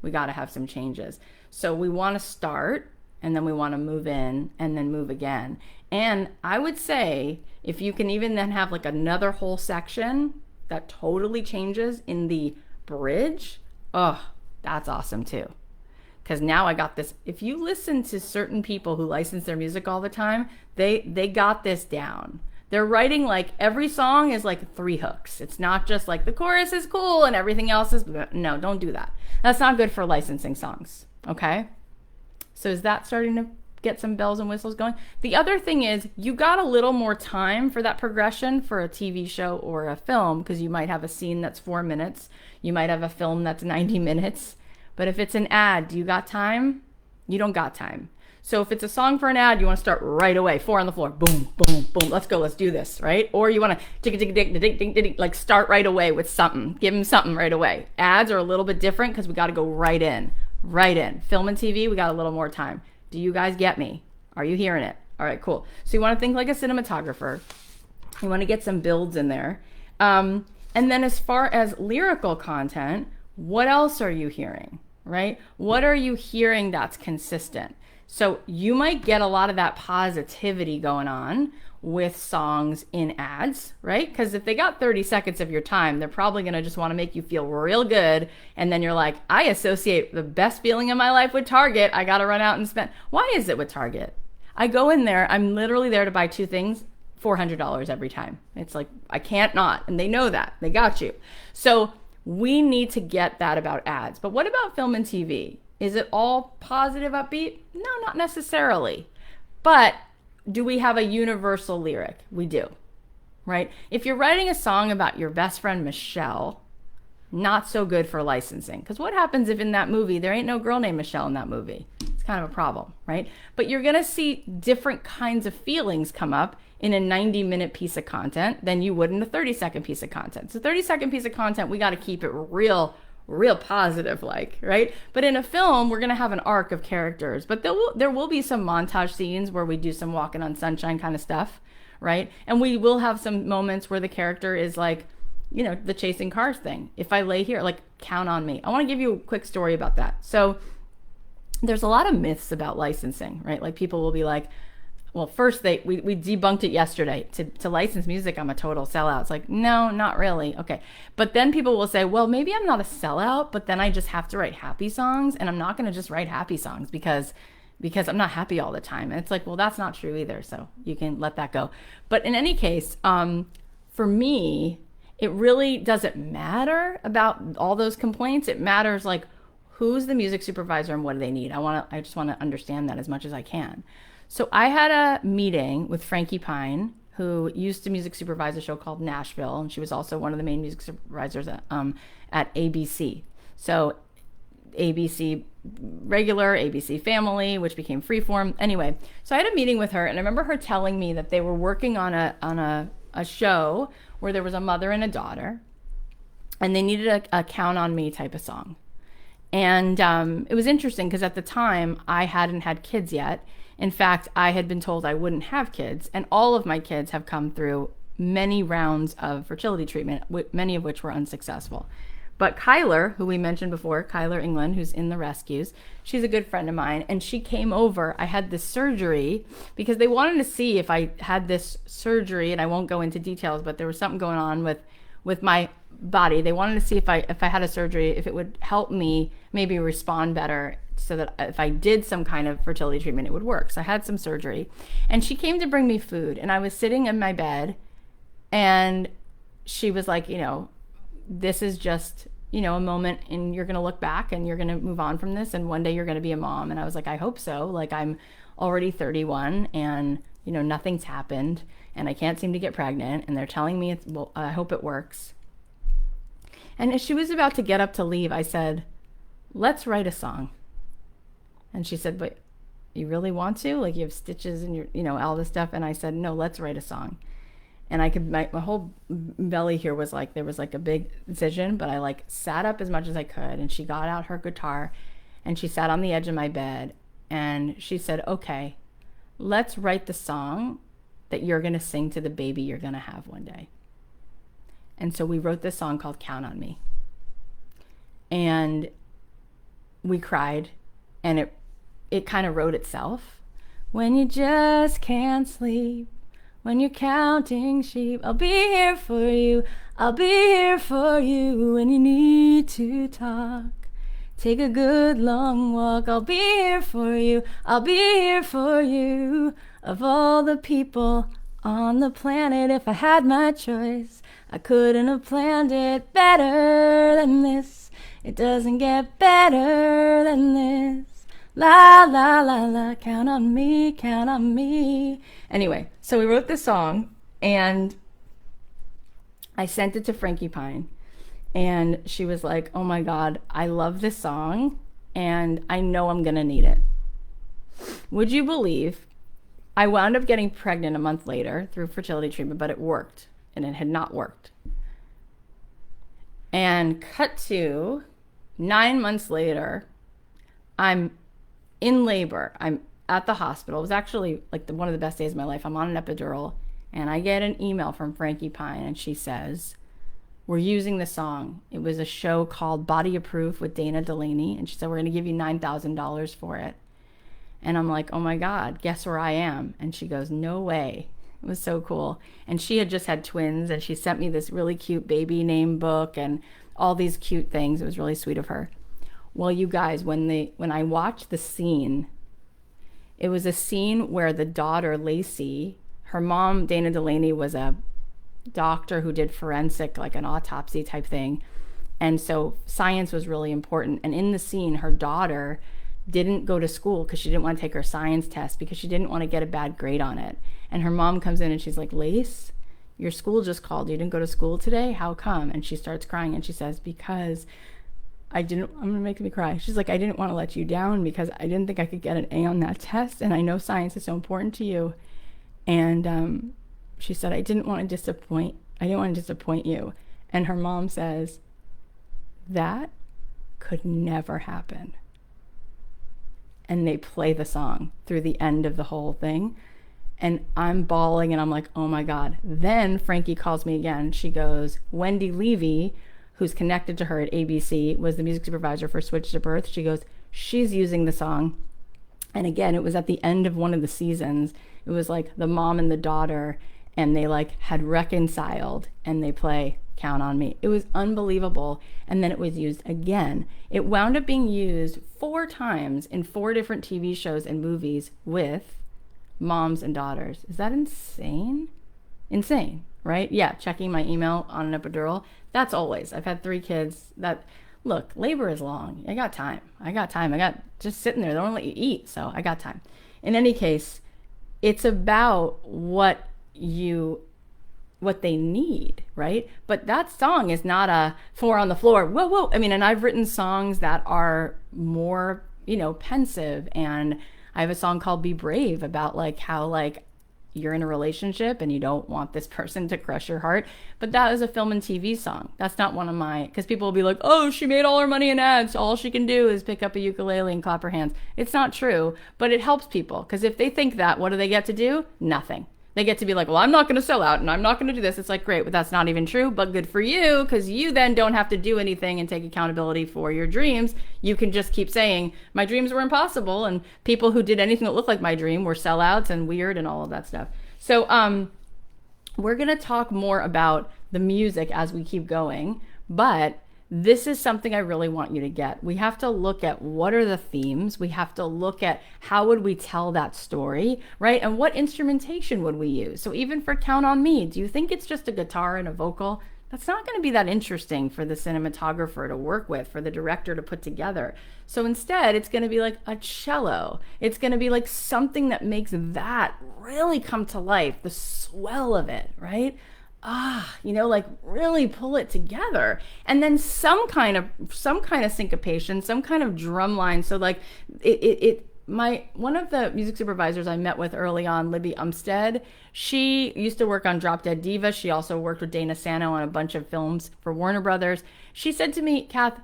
We got to have some changes. So we want to start and then we want to move in and then move again. And I would say if you can even then have like another whole section that totally changes in the bridge, oh, that's awesome too. Because now I got this. If you listen to certain people who license their music all the time, they got this down. They're writing like every song is like 3 hooks. It's not just like the chorus is cool and everything else is, no, don't do that. That's not good for licensing songs, okay? So is that starting to get some bells and whistles going? The other thing is you got a little more time for that progression for a TV show or a film because you might have a scene that's 4 minutes. You might have a film that's 90 minutes. But if it's an ad, do you got time? You don't got time. So if it's a song for an ad, you want to start right away. 4 on the floor. Boom, boom, boom. Let's go. Let's do this, right? Or you want to like start right away with something. Give them something right away. Ads are a little bit different because we got to go right in. Right in. Film and TV, we got a little more time. Do you guys get me? Are you hearing it? All right, cool. So you want to think like a cinematographer. You want to get some builds in there. And then as far as lyrical content, what else are you hearing, right? What are you hearing that's consistent? So you might get a lot of that positivity going on with songs in ads, right? Because if they got 30 seconds of your time, they're probably going to just want to make you feel real good. And then you're like, I associate the best feeling in my life with Target. I got to run out and spend. Why is it with Target? I go in there, I'm literally there to buy 2 things, $400 every time. It's like, I can't not. And they know that. They got you. So we need to get that about ads. But what about film and TV? Is it all positive, upbeat? No, not necessarily. But do we have a universal lyric? We do, right? If you're writing a song about your best friend, Michelle, not so good for licensing. Because what happens if in that movie, there ain't no girl named Michelle in that movie? It's kind of a problem, right? But you're going to see different kinds of feelings come up in a 90-minute piece of content than you would in a 30-second piece of content. So 30-second piece of content, we got to keep it real positive, like, right? But in a film, we're going to have an arc of characters, but there will be some montage scenes where we do some walking on sunshine kind of stuff, right? And we will have some moments where the character is like, you know, the chasing cars thing. If I lay here, like, count on me. I want to give you a quick story about that. So there's a lot of myths about licensing, right? Like people will be like, well, first we debunked it yesterday. To license music, I'm a total sellout. It's like, no, not really. Okay. But then people will say, well, maybe I'm not a sellout, but then I just have to write happy songs, and I'm not going to just write happy songs because I'm not happy all the time. And it's like, well, that's not true either. So you can let that go. But in any case, for me, it really doesn't matter about all those complaints. It matters like who's the music supervisor and what do they need. I just want to understand that as much as I can. So I had a meeting with Frankie Pine, who used to music supervise a show called Nashville, and she was also one of the main music supervisors at ABC. So ABC Regular, ABC Family, which became Freeform. Anyway, so I had a meeting with her, and I remember her telling me that they were working on a show where there was a mother and a daughter, and they needed a Count on Me type of song. And it was interesting because at the time I hadn't had kids yet. In fact, I had been told I wouldn't have kids, and all of my kids have come through many rounds of fertility treatment, many of which were unsuccessful. But Kyler, who we mentioned before, Kyler England, who's in the rescues, she's a good friend of mine. And she came over. I had this surgery because they wanted to see if I had this surgery. And I won't go into details, but there was something going on with my body. They wanted to see if I had a surgery, if it would help me maybe respond better so that if I did some kind of fertility treatment, it would work. So I had some surgery. And she came to bring me food. And I was sitting in my bed. And she was like, this is just, a moment and you're going to look back and you're going to move on from this. And one day you're going to be a mom. And I was like, I hope so. Like, I'm already 31 and, nothing's happened and I can't seem to get pregnant. And they're telling me I hope it works. And as she was about to get up to leave, I said, let's write a song. And she said, but you really want to? Like, you have stitches and all this stuff. And I said, no, let's write a song. And I could, my whole belly here was like, there was like a big incision, but I like sat up as much as I could. And she got out her guitar and she sat on the edge of my bed and she said, okay, let's write the song that you're going to sing to the baby you're going to have one day. And so we wrote this song called Count on Me. And we cried and it kind of wrote itself. When you just can't sleep, when you're counting sheep, I'll be here for you. I'll be here for you when you need to talk. Take a good long walk. I'll be here for you. I'll be here for you. Of all the people on the planet, if I had my choice, I couldn't have planned it better than this. It doesn't get better than this. La, la, la, la, count on me, count on me. Anyway, so we wrote this song, and I sent it to Frankie Pine, and she was like, oh my God, I love this song, and I know I'm going to need it. Would you believe I wound up getting pregnant a month later through fertility treatment, but it worked, and it had not worked. And cut to 9 months later, I'm in labor. I'm at the hospital. It was actually like one of the best days of my life. I'm on an epidural and I get an email from Frankie Pine and she says, we're using the song. It was a show called Body of Proof with Dana Delaney. And she said, we're going to give you $9,000 for it. And I'm like, oh my God, guess where I am? And she goes, no way. It was so cool. And she had just had twins and she sent me this really cute baby name book and all these cute things. It was really sweet of her. Well, you guys, when I watched the scene, it was a scene where the daughter, Lacey, her mom, Dana Delaney, was a doctor who did forensic, like an autopsy type thing. And so science was really important. And in the scene, her daughter didn't go to school because she didn't want to take her science test because she didn't want to get a bad grade on it. And her mom comes in and she's like, Lace, your school just called. You didn't go to school today? How come? And she starts crying and she says, because I'm going to make me cry. She's like, I didn't want to let you down because I didn't think I could get an A on that test. And I know science is so important to you. And she said, I didn't want to disappoint you. And her mom says, that could never happen. And they play the song through the end of the whole thing. And I'm bawling and I'm like, oh my God. Then Frankie calls me again. She goes, Wendy Levy, who's connected to her at ABC, was the music supervisor for Switch to Birth. She goes, she's using the song. And again, it was at the end of one of the seasons. It was like the mom and the daughter, and they like had reconciled, and they play Count on Me. It was unbelievable. And then it was used again. It wound up being used 4 times in 4 different TV shows and movies with moms and daughters. Is that insane? Insane, right? Yeah, checking my email on an epidural. That's always. I've had 3 kids. Look, labor is long. I got time. I got just sitting there. They don't let you eat, so I got time. In any case, it's about what they need, right? But that song is not a 4 on the floor. Whoa, whoa. I mean, and I've written songs that are more, pensive. And I have a song called Be Brave about like how like you're in a relationship and you don't want this person to crush your heart. But that is a film and TV song. That's not one of because people will be like, oh, she made all her money in ads. All she can do is pick up a ukulele and clap her hands. It's not true, but it helps people. Because if they think that, what do they get to do? Nothing. They get to be like, well, I'm not going to sell out and I'm not going to do this. It's like, great, but that's not even true, but good for you, because you then don't have to do anything and take accountability for your dreams. You can just keep saying, my dreams were impossible, and people who did anything that looked like my dream were sellouts and weird and all of that stuff. So we're going to talk more about the music as we keep going, but this is something I really want you to get. We have to look at what are the themes. We have to look at how would we tell that story, right? And what instrumentation would we use? So even for Count on Me, do you think it's just a guitar and a vocal? That's not going to be that interesting for the cinematographer to work with, for the director to put together. So instead, it's going to be like a cello. It's going to be like something that makes that really come to life, the swell of it, right? Like really pull it together. And then some kind of syncopation, some kind of drum line. So like one of the music supervisors I met with early on, Libby Umstead, she used to work on Drop Dead Diva. She also worked with Dana Sano on a bunch of films for Warner Brothers. She said to me, Kath,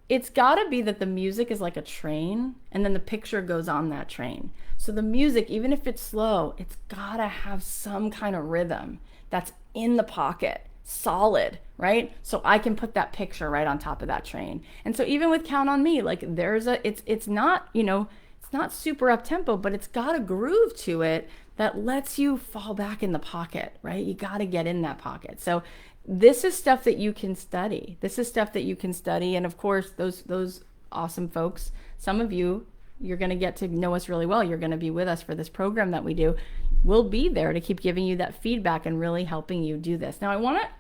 it's got to be that the music is like a train and then the picture goes on that train. So the music, even if it's slow, it's got to have some kind of rhythm that's in the pocket, solid, right? So I can put that picture right on top of that train. And so even with Count on Me, like it's not, it's not super up tempo, but it's got a groove to it that lets you fall back in the pocket, right? You got to get in that pocket. So this is stuff that you can study. And of course, those awesome folks, some of you, you're going to get to know us really well. You're going to be with us for this program that we do. We'll be there to keep giving you that feedback and really helping you do this. Now, I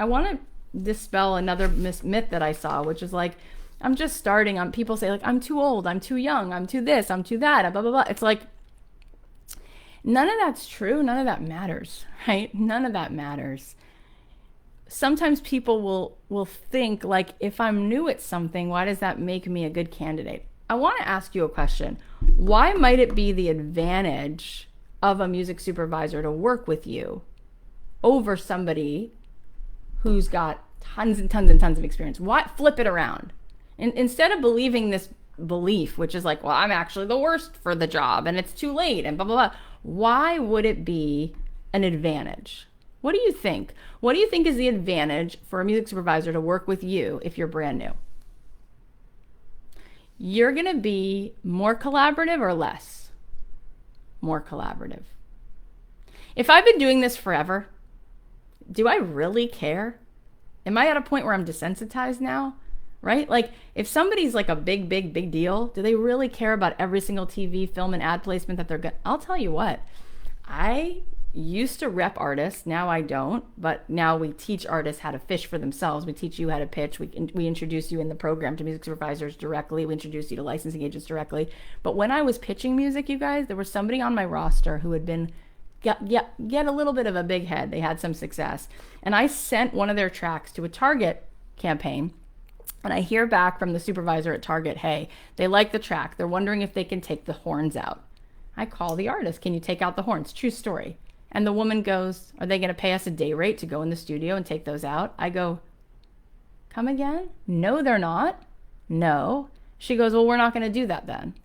want to dispel another myth that I saw, which is like, I'm just starting on. People say like, I'm too old, I'm too young, I'm too this, I'm too that, blah, blah, blah. It's like, none of that's true. None of that matters, right? None of that matters. Sometimes people will think like, if I'm new at something, why does that make me a good candidate? I want to ask you a question. Why might it be the advantage of a music supervisor to work with you over somebody who's got tons and tons and tons of experience? Why flip it around? Instead of believing this belief, which is like, well, I'm actually the worst for the job and it's too late and blah, blah, blah. Why would it be an advantage? What do you think? What do you think is the advantage for a music supervisor to work with you if you're brand new? You're going to be more collaborative or less? More collaborative. If I've been doing this forever, do I really care? Am I at a point where I'm desensitized now? Right? Like if somebody's like a big, big, big deal, do they really care about every single TV, film, and ad placement that they're going? I'll tell you what, I used to rep artists. Now I don't, but now we teach artists how to fish for themselves. We teach you how to pitch. We introduce you in the program to music supervisors directly. We introduce you to licensing agents directly. But when I was pitching music, you guys, there was somebody on my roster who had been get a little bit of a big head. They had some success. And I sent one of their tracks to a Target campaign. And I hear back from the supervisor at Target, hey, they like the track. They're wondering if they can take the horns out. I call the artist, can you take out the horns? True story. And the woman goes, are they going to pay us a day rate to go in the studio and take those out? I go, come again? No, they're not. No. She goes, well, we're not going to do that then.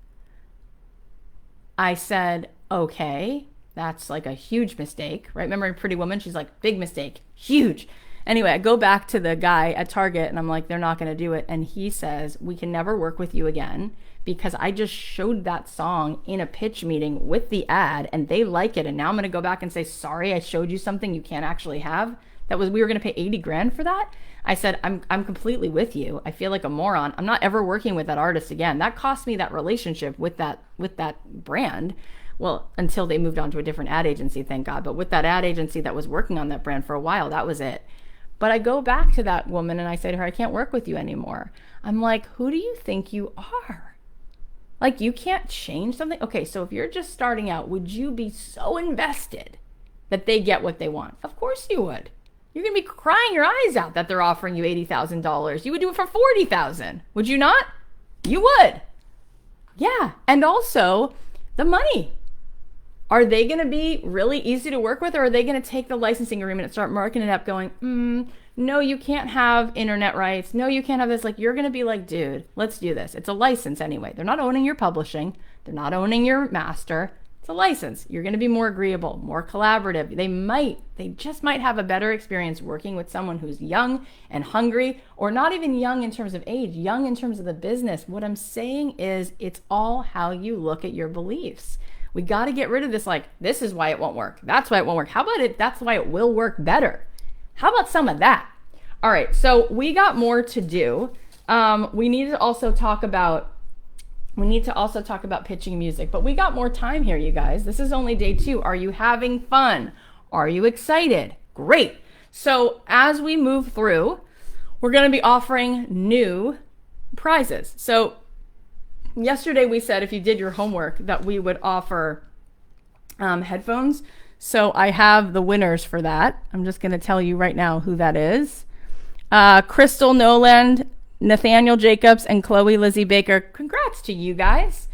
I said, okay, that's like a huge mistake, right? Remember in Pretty Woman? She's like, big mistake, huge. Anyway, I go back to the guy at Target and I'm like, they're not going to do it. And he says, we can never work with you again because I just showed that song in a pitch meeting with the ad and they like it. And now I'm going to go back and say, sorry, I showed you something you can't actually have. We were going to pay 80 grand for that. I said, I'm completely with you. I feel like a moron. I'm not ever working with that artist again. That cost me that relationship with that brand. Well, until they moved on to a different ad agency, thank God. But with that ad agency that was working on that brand for a while, that was it. But I go back to that woman and I say to her, I can't work with you anymore. I'm like, who do you think you are? Like, you can't change something? Okay, so if you're just starting out, would you be so invested that they get what they want? Of course you would. You're going to be crying your eyes out that they're offering you $80,000. You would do it for $40,000. Would you not? You would. Yeah. And also the money. Are they going to be really easy to work with, or are they going to take the licensing agreement and start marking it up going, no, you can't have internet rights. No, you can't have this. Like, you're going to be like, dude, let's do this. It's a license anyway. They're not owning your publishing. They're not owning your master. It's a license. You're going to be more agreeable, more collaborative. They just might have a better experience working with someone who's young and hungry, or not even young in terms of age, young in terms of the business. What I'm saying is it's all how you look at your beliefs. We got to get rid of this, like, this is why it won't work. That's why it won't work. How about it? That's why it will work better. How about some of that? All right. So we got more to do. We need to also talk about pitching music, but we got more time here, you guys. This is only day 2. Are you having fun? Are you excited? Great. So as we move through, we're going to be offering new prizes. So yesterday we said if you did your homework that we would offer headphones. So I have the winners for that. I'm just going to tell you right now who that is. Crystal Noland, Nathaniel Jacobs, and Chloe Lizzie Baker. Congrats to you guys.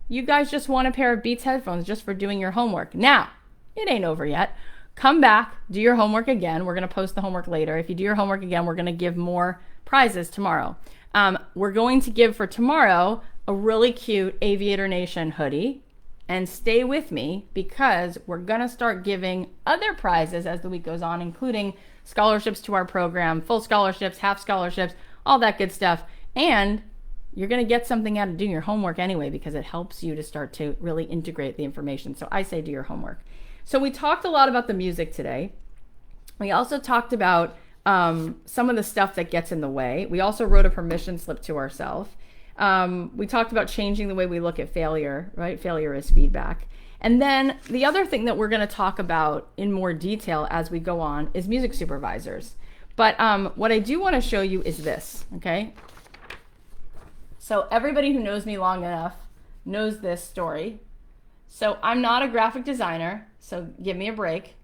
You guys just won a pair of Beats headphones just for doing your homework. Now, it ain't over yet. Come back, do your homework again. We're going to post the homework later. If you do your homework again, we're going to give more prizes tomorrow. We're going to give for tomorrow a really cute Aviator Nation hoodie. And stay with me because we're going to start giving other prizes as the week goes on, including scholarships to our program, full scholarships, half scholarships, all that good stuff. And you're going to get something out of doing your homework anyway because it helps you to start to really integrate the information. So I say do your homework. So we talked a lot about the music today. We also talked about some of the stuff that gets in the way. We also wrote a permission slip to ourselves. We talked about changing the way we look at failure, right? Failure is feedback. And then the other thing that we're going to talk about in more detail as we go on is music supervisors. But what I do want to show you is this, okay? So everybody who knows me long enough knows this story. So I'm not a graphic designer, so give me a break.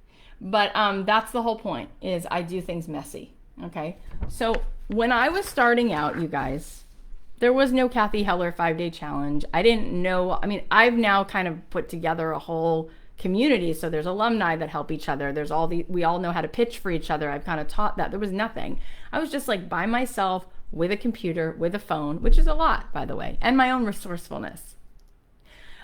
But that's the whole point, is I do things messy, okay? So when I was starting out, you guys, there was no Kathy Heller 5-day challenge. I didn't know. I mean, I've now kind of put together a whole community. So there's alumni that help each other. We all know how to pitch for each other. I've kind of taught that. There was nothing. I was just like by myself with a computer, with a phone, which is a lot, by the way, and my own resourcefulness.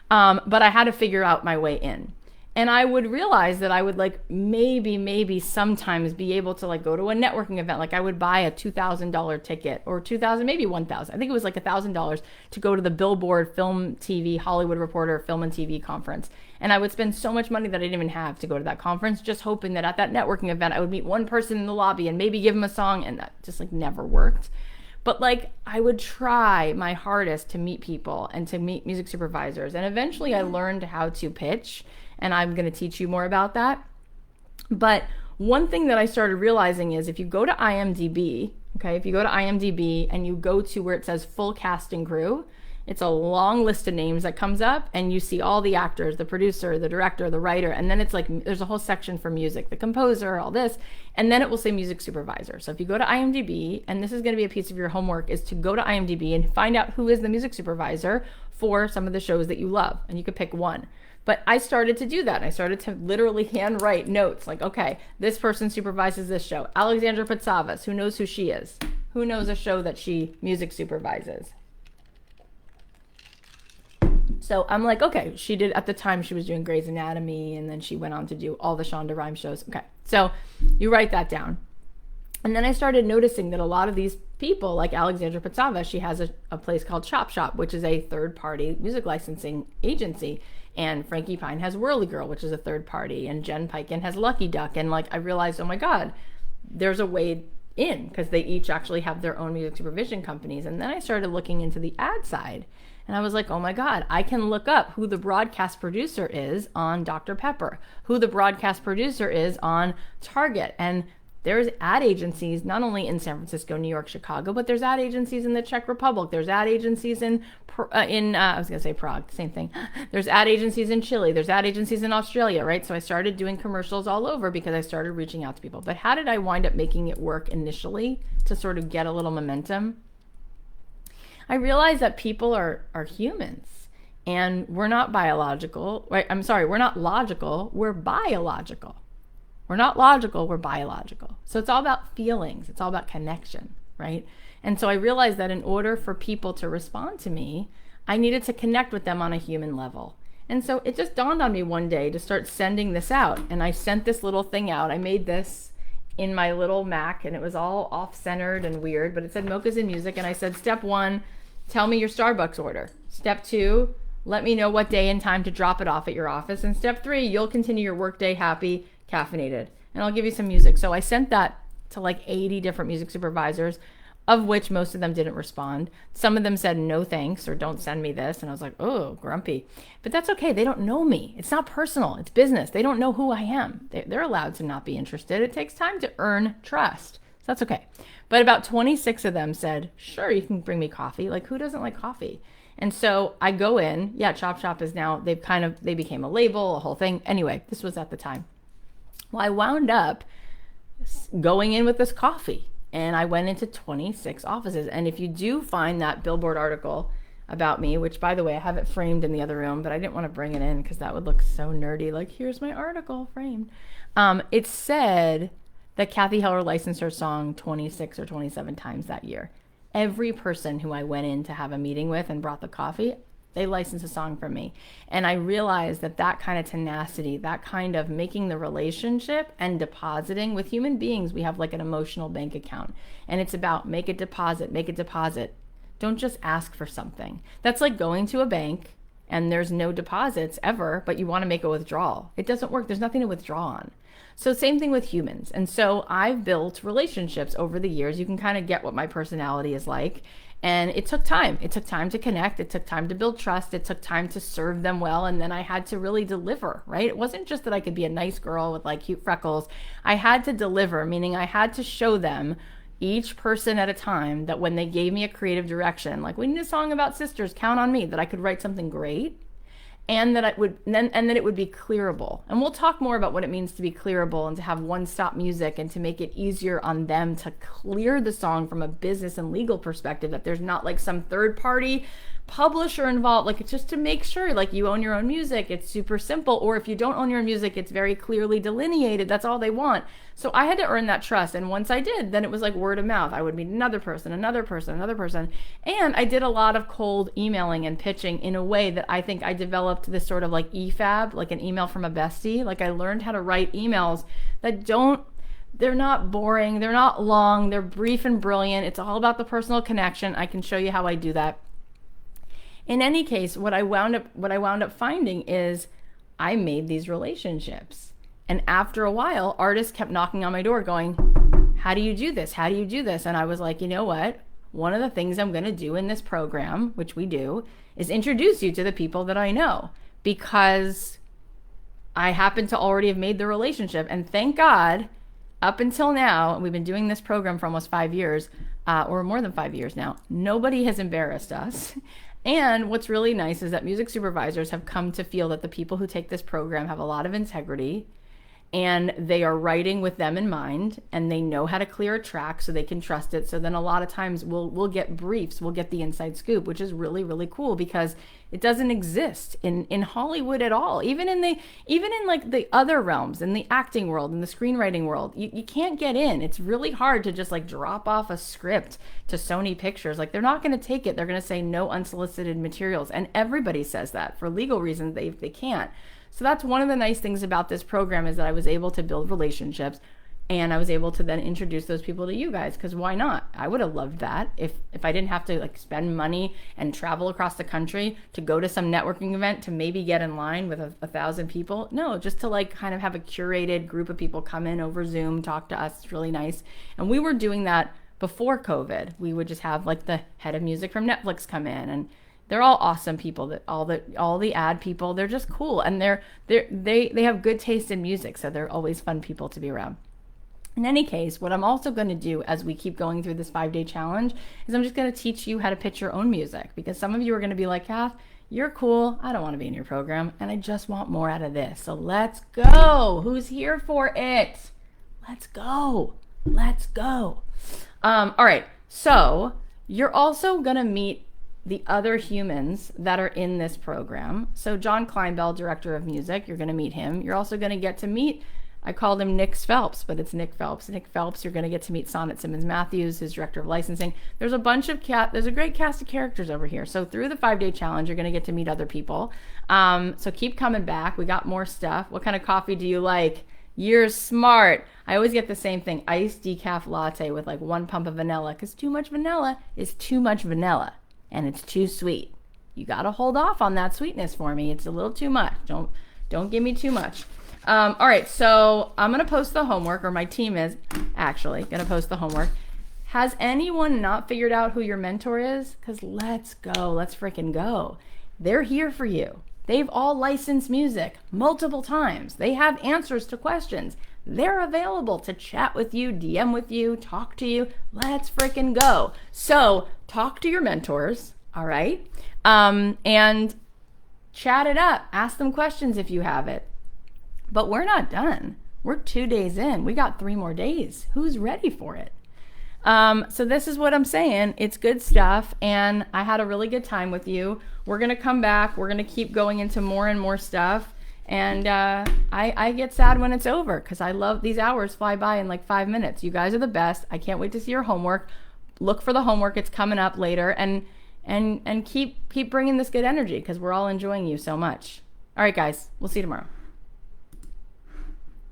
But I had to figure out my way in. And I would realize that I would like maybe sometimes be able to like go to a networking event. Like I would buy a $2,000 ticket or $2,000, maybe $1,000. I think it was like $1,000 to go to the Billboard Film TV Hollywood Reporter Film and TV conference. And I would spend so much money that I didn't even have to go to that conference, just hoping that at that networking event, I would meet one person in the lobby and maybe give them a song. And that just like never worked. But like I would try my hardest to meet people and to meet music supervisors. And eventually I learned how to pitch. And I'm going to teach you more about that. But one thing that I started realizing is if you go to IMDb, okay, if you go to IMDb and you go to where it says full cast and crew, it's a long list of names that comes up and you see all the actors, the producer, the director, the writer, and then it's like there's a whole section for music, the composer, all this, and then it will say music supervisor. So if you go to IMDb, and this is going to be a piece of your homework, is to go to IMDb and find out who is the music supervisor for some of the shows that you love, and you could pick one. But I started to do that. I started to literally handwrite notes like, okay, this person supervises this show. Alexandra Patsavas, who knows who she is? Who knows a show that she music supervises? So I'm like, okay, she did, at the time she was doing Grey's Anatomy, and then she went on to do all the Shonda Rhimes shows. Okay, so you write that down. And then I started noticing that a lot of these people, like Alexandra Patsavas, she has a place called Chop Shop, which is a third-party music licensing agency. And Frankie Pine has Whirly Girl, which is a third party. And Jen Piken has Lucky Duck. And like I realized, oh my God, there's a way in because they each actually have their own music supervision companies. And then I started looking into the ad side. And I was like, oh my God, I can look up who the broadcast producer is on Dr. Pepper, who the broadcast producer is on Target. And there's ad agencies not only in San Francisco, New York, Chicago, but there's ad agencies in the Czech Republic. There's ad agencies in I was going to say Prague, same thing. There's ad agencies in Chile. There's ad agencies in Australia, right? So I started doing commercials all over because I started reaching out to people. But how did I wind up making it work initially to sort of get a little momentum? I realized that people are humans and we're not biological, right? I'm sorry, we're not logical, we're biological. We're not logical, we're biological. So it's all about feelings. It's all about connection, right? And so I realized that in order for people to respond to me, I needed to connect with them on a human level. And so it just dawned on me one day to start sending this out. And I sent this little thing out. I made this in my little Mac, and it was all off-centered and weird, but it said Mocha's in Music. And I said, step 1, tell me your Starbucks order. Step 2, let me know what day and time to drop it off at your office. And step 3, you'll continue your workday happy, caffeinated. And I'll give you some music. So I sent that to like 80 different music supervisors, of which most of them didn't respond. Some of them said no thanks or don't send me this. And I was like, oh, grumpy. But that's okay. They don't know me. It's not personal. It's business. They don't know who I am. They're allowed to not be interested. It takes time to earn trust. So that's okay. But about 26 of them said, sure, you can bring me coffee. Like, who doesn't like coffee? And so I go in. Yeah, Chop Shop is now, they became a label, a whole thing. Anyway, this was at the time. Well, I wound up going in with this coffee. And I went into 26 offices. And if you do find that Billboard article about me, which, by the way, I have it framed in the other room, but I didn't want to bring it in because that would look so nerdy. Like, here's my article framed. It said that Kathy Heller licensed her song 26 or 27 times that year. Every person who I went in to have a meeting with and brought the coffee, they licensed a song from me. And I realized that kind of tenacity, that kind of making the relationship and depositing with human beings, we have like an emotional bank account. And it's about make a deposit, make a deposit. Don't just ask for something. That's like going to a bank and there's no deposits ever, but you want to make a withdrawal. It doesn't work. There's nothing to withdraw on. So same thing with humans. And so I've built relationships over the years. You can kind of get what my personality is like. And it took time. It took time to connect. It took time to build trust. It took time to serve them well. And then I had to really deliver, right? It wasn't just that I could be a nice girl with like cute freckles. I had to deliver, meaning I had to show them, each person at a time, that when they gave me a creative direction, like we need a song about sisters, count on me, that I could write something great. And that it would be clearable. And we'll talk more about what it means to be clearable and to have one-stop music and to make it easier on them to clear the song from a business and legal perspective, that there's not like some third-party publisher involved. Like, it's just to make sure like you own your own music. It's super simple. Or if you don't own your music, it's very clearly delineated. That's all they want. So I had to earn that trust. And once I did, then it was like word of mouth. I would meet another person, another person, another person. And I did a lot of cold emailing and pitching in a way that I think I developed this sort of like EFAB, like an email from a bestie. Like, I learned how to write emails that they're not boring. They're not long. They're brief and brilliant. It's all about the personal connection. I can show you how I do that. In any case, what I wound up finding is I made these relationships. And after a while, artists kept knocking on my door going, how do you do this? How do you do this? And I was like, you know what? One of the things I'm going to do in this program, which we do, is introduce you to the people that I know, because I happen to already have made the relationship. And thank God, up until now, we've been doing this program for almost 5 years, or more than 5 years now. Nobody has embarrassed us. And what's really nice is that music supervisors have come to feel that the people who take this program have a lot of integrity, and they are writing with them in mind, and they know how to clear a track so they can trust it. So then a lot of times we'll get briefs, we'll get the inside scoop, which is really, really cool, because it doesn't exist in Hollywood at all. Even in like the other realms, in the acting world, in the screenwriting world, you can't get in. It's really hard to just like drop off a script to Sony Pictures. Like, they're not going to take it. They're going to say no unsolicited materials. And everybody says that for legal reasons. They can't. So that's one of the nice things about this program, is that I was able to build relationships, and I was able to then introduce those people to you guys, because why not? I would have loved that if I didn't have to like spend money and travel across the country to go to some networking event to maybe get in line with 1,000 people. No, just to like kind of have a curated group of people come in over Zoom, talk to us. It's really nice. And we were doing that before COVID. We would just have like the head of music from Netflix come in, and they're all awesome people. That all the ad people, they're just cool, and they have good taste in music, so they're always fun people to be around. In any case, what I'm also going to do as we keep going through this 5-day challenge is I'm just going to teach you how to pitch your own music, because some of you are going to be like, Kath, you're cool. I don't want to be in your program, and I just want more out of this. So let's go. Who's here for it? Let's go. Let's go. All right. So you're also going to meet the other humans that are in this program. So John Kleinbell, director of music, you're going to meet him. You're also going to get to meet I called him Nick Phelps, but it's Nick Phelps. Nick Phelps, you're going to get to meet Sonnet Simmons-Matthews, his director of licensing. There's a bunch of there's a great cast of characters over here. So through the 5-day challenge, you're going to get to meet other people. So keep coming back. We got more stuff. What kind of coffee do you like? You're smart. I always get the same thing, iced decaf latte with like 1 pump of vanilla, because too much vanilla is too much vanilla, and it's too sweet. You got to hold off on that sweetness for me. It's a little too much. Don't give me too much. All right, so I'm going to post the homework, or my team is actually going to post the homework. Has anyone not figured out who your mentor is? Because let's go. Let's freaking go. They're here for you. They've all licensed music multiple times. They have answers to questions. They're available to chat with you, DM with you, talk to you. Let's freaking go. So talk to your mentors, all right? And chat it up. Ask them questions if you have it. But we're not done. We're 2 days in. We got 3 more days. Who's ready for it? So this is what I'm saying. It's good stuff, and I had a really good time with you. We're going to come back. We're going to keep going into more and more stuff. And I get sad when it's over, because I love these hours fly by in like 5 minutes. You guys are the best. I can't wait to see your homework. Look for the homework. It's coming up later. And keep bringing this good energy, because we're all enjoying you so much. All right, guys. We'll see you tomorrow.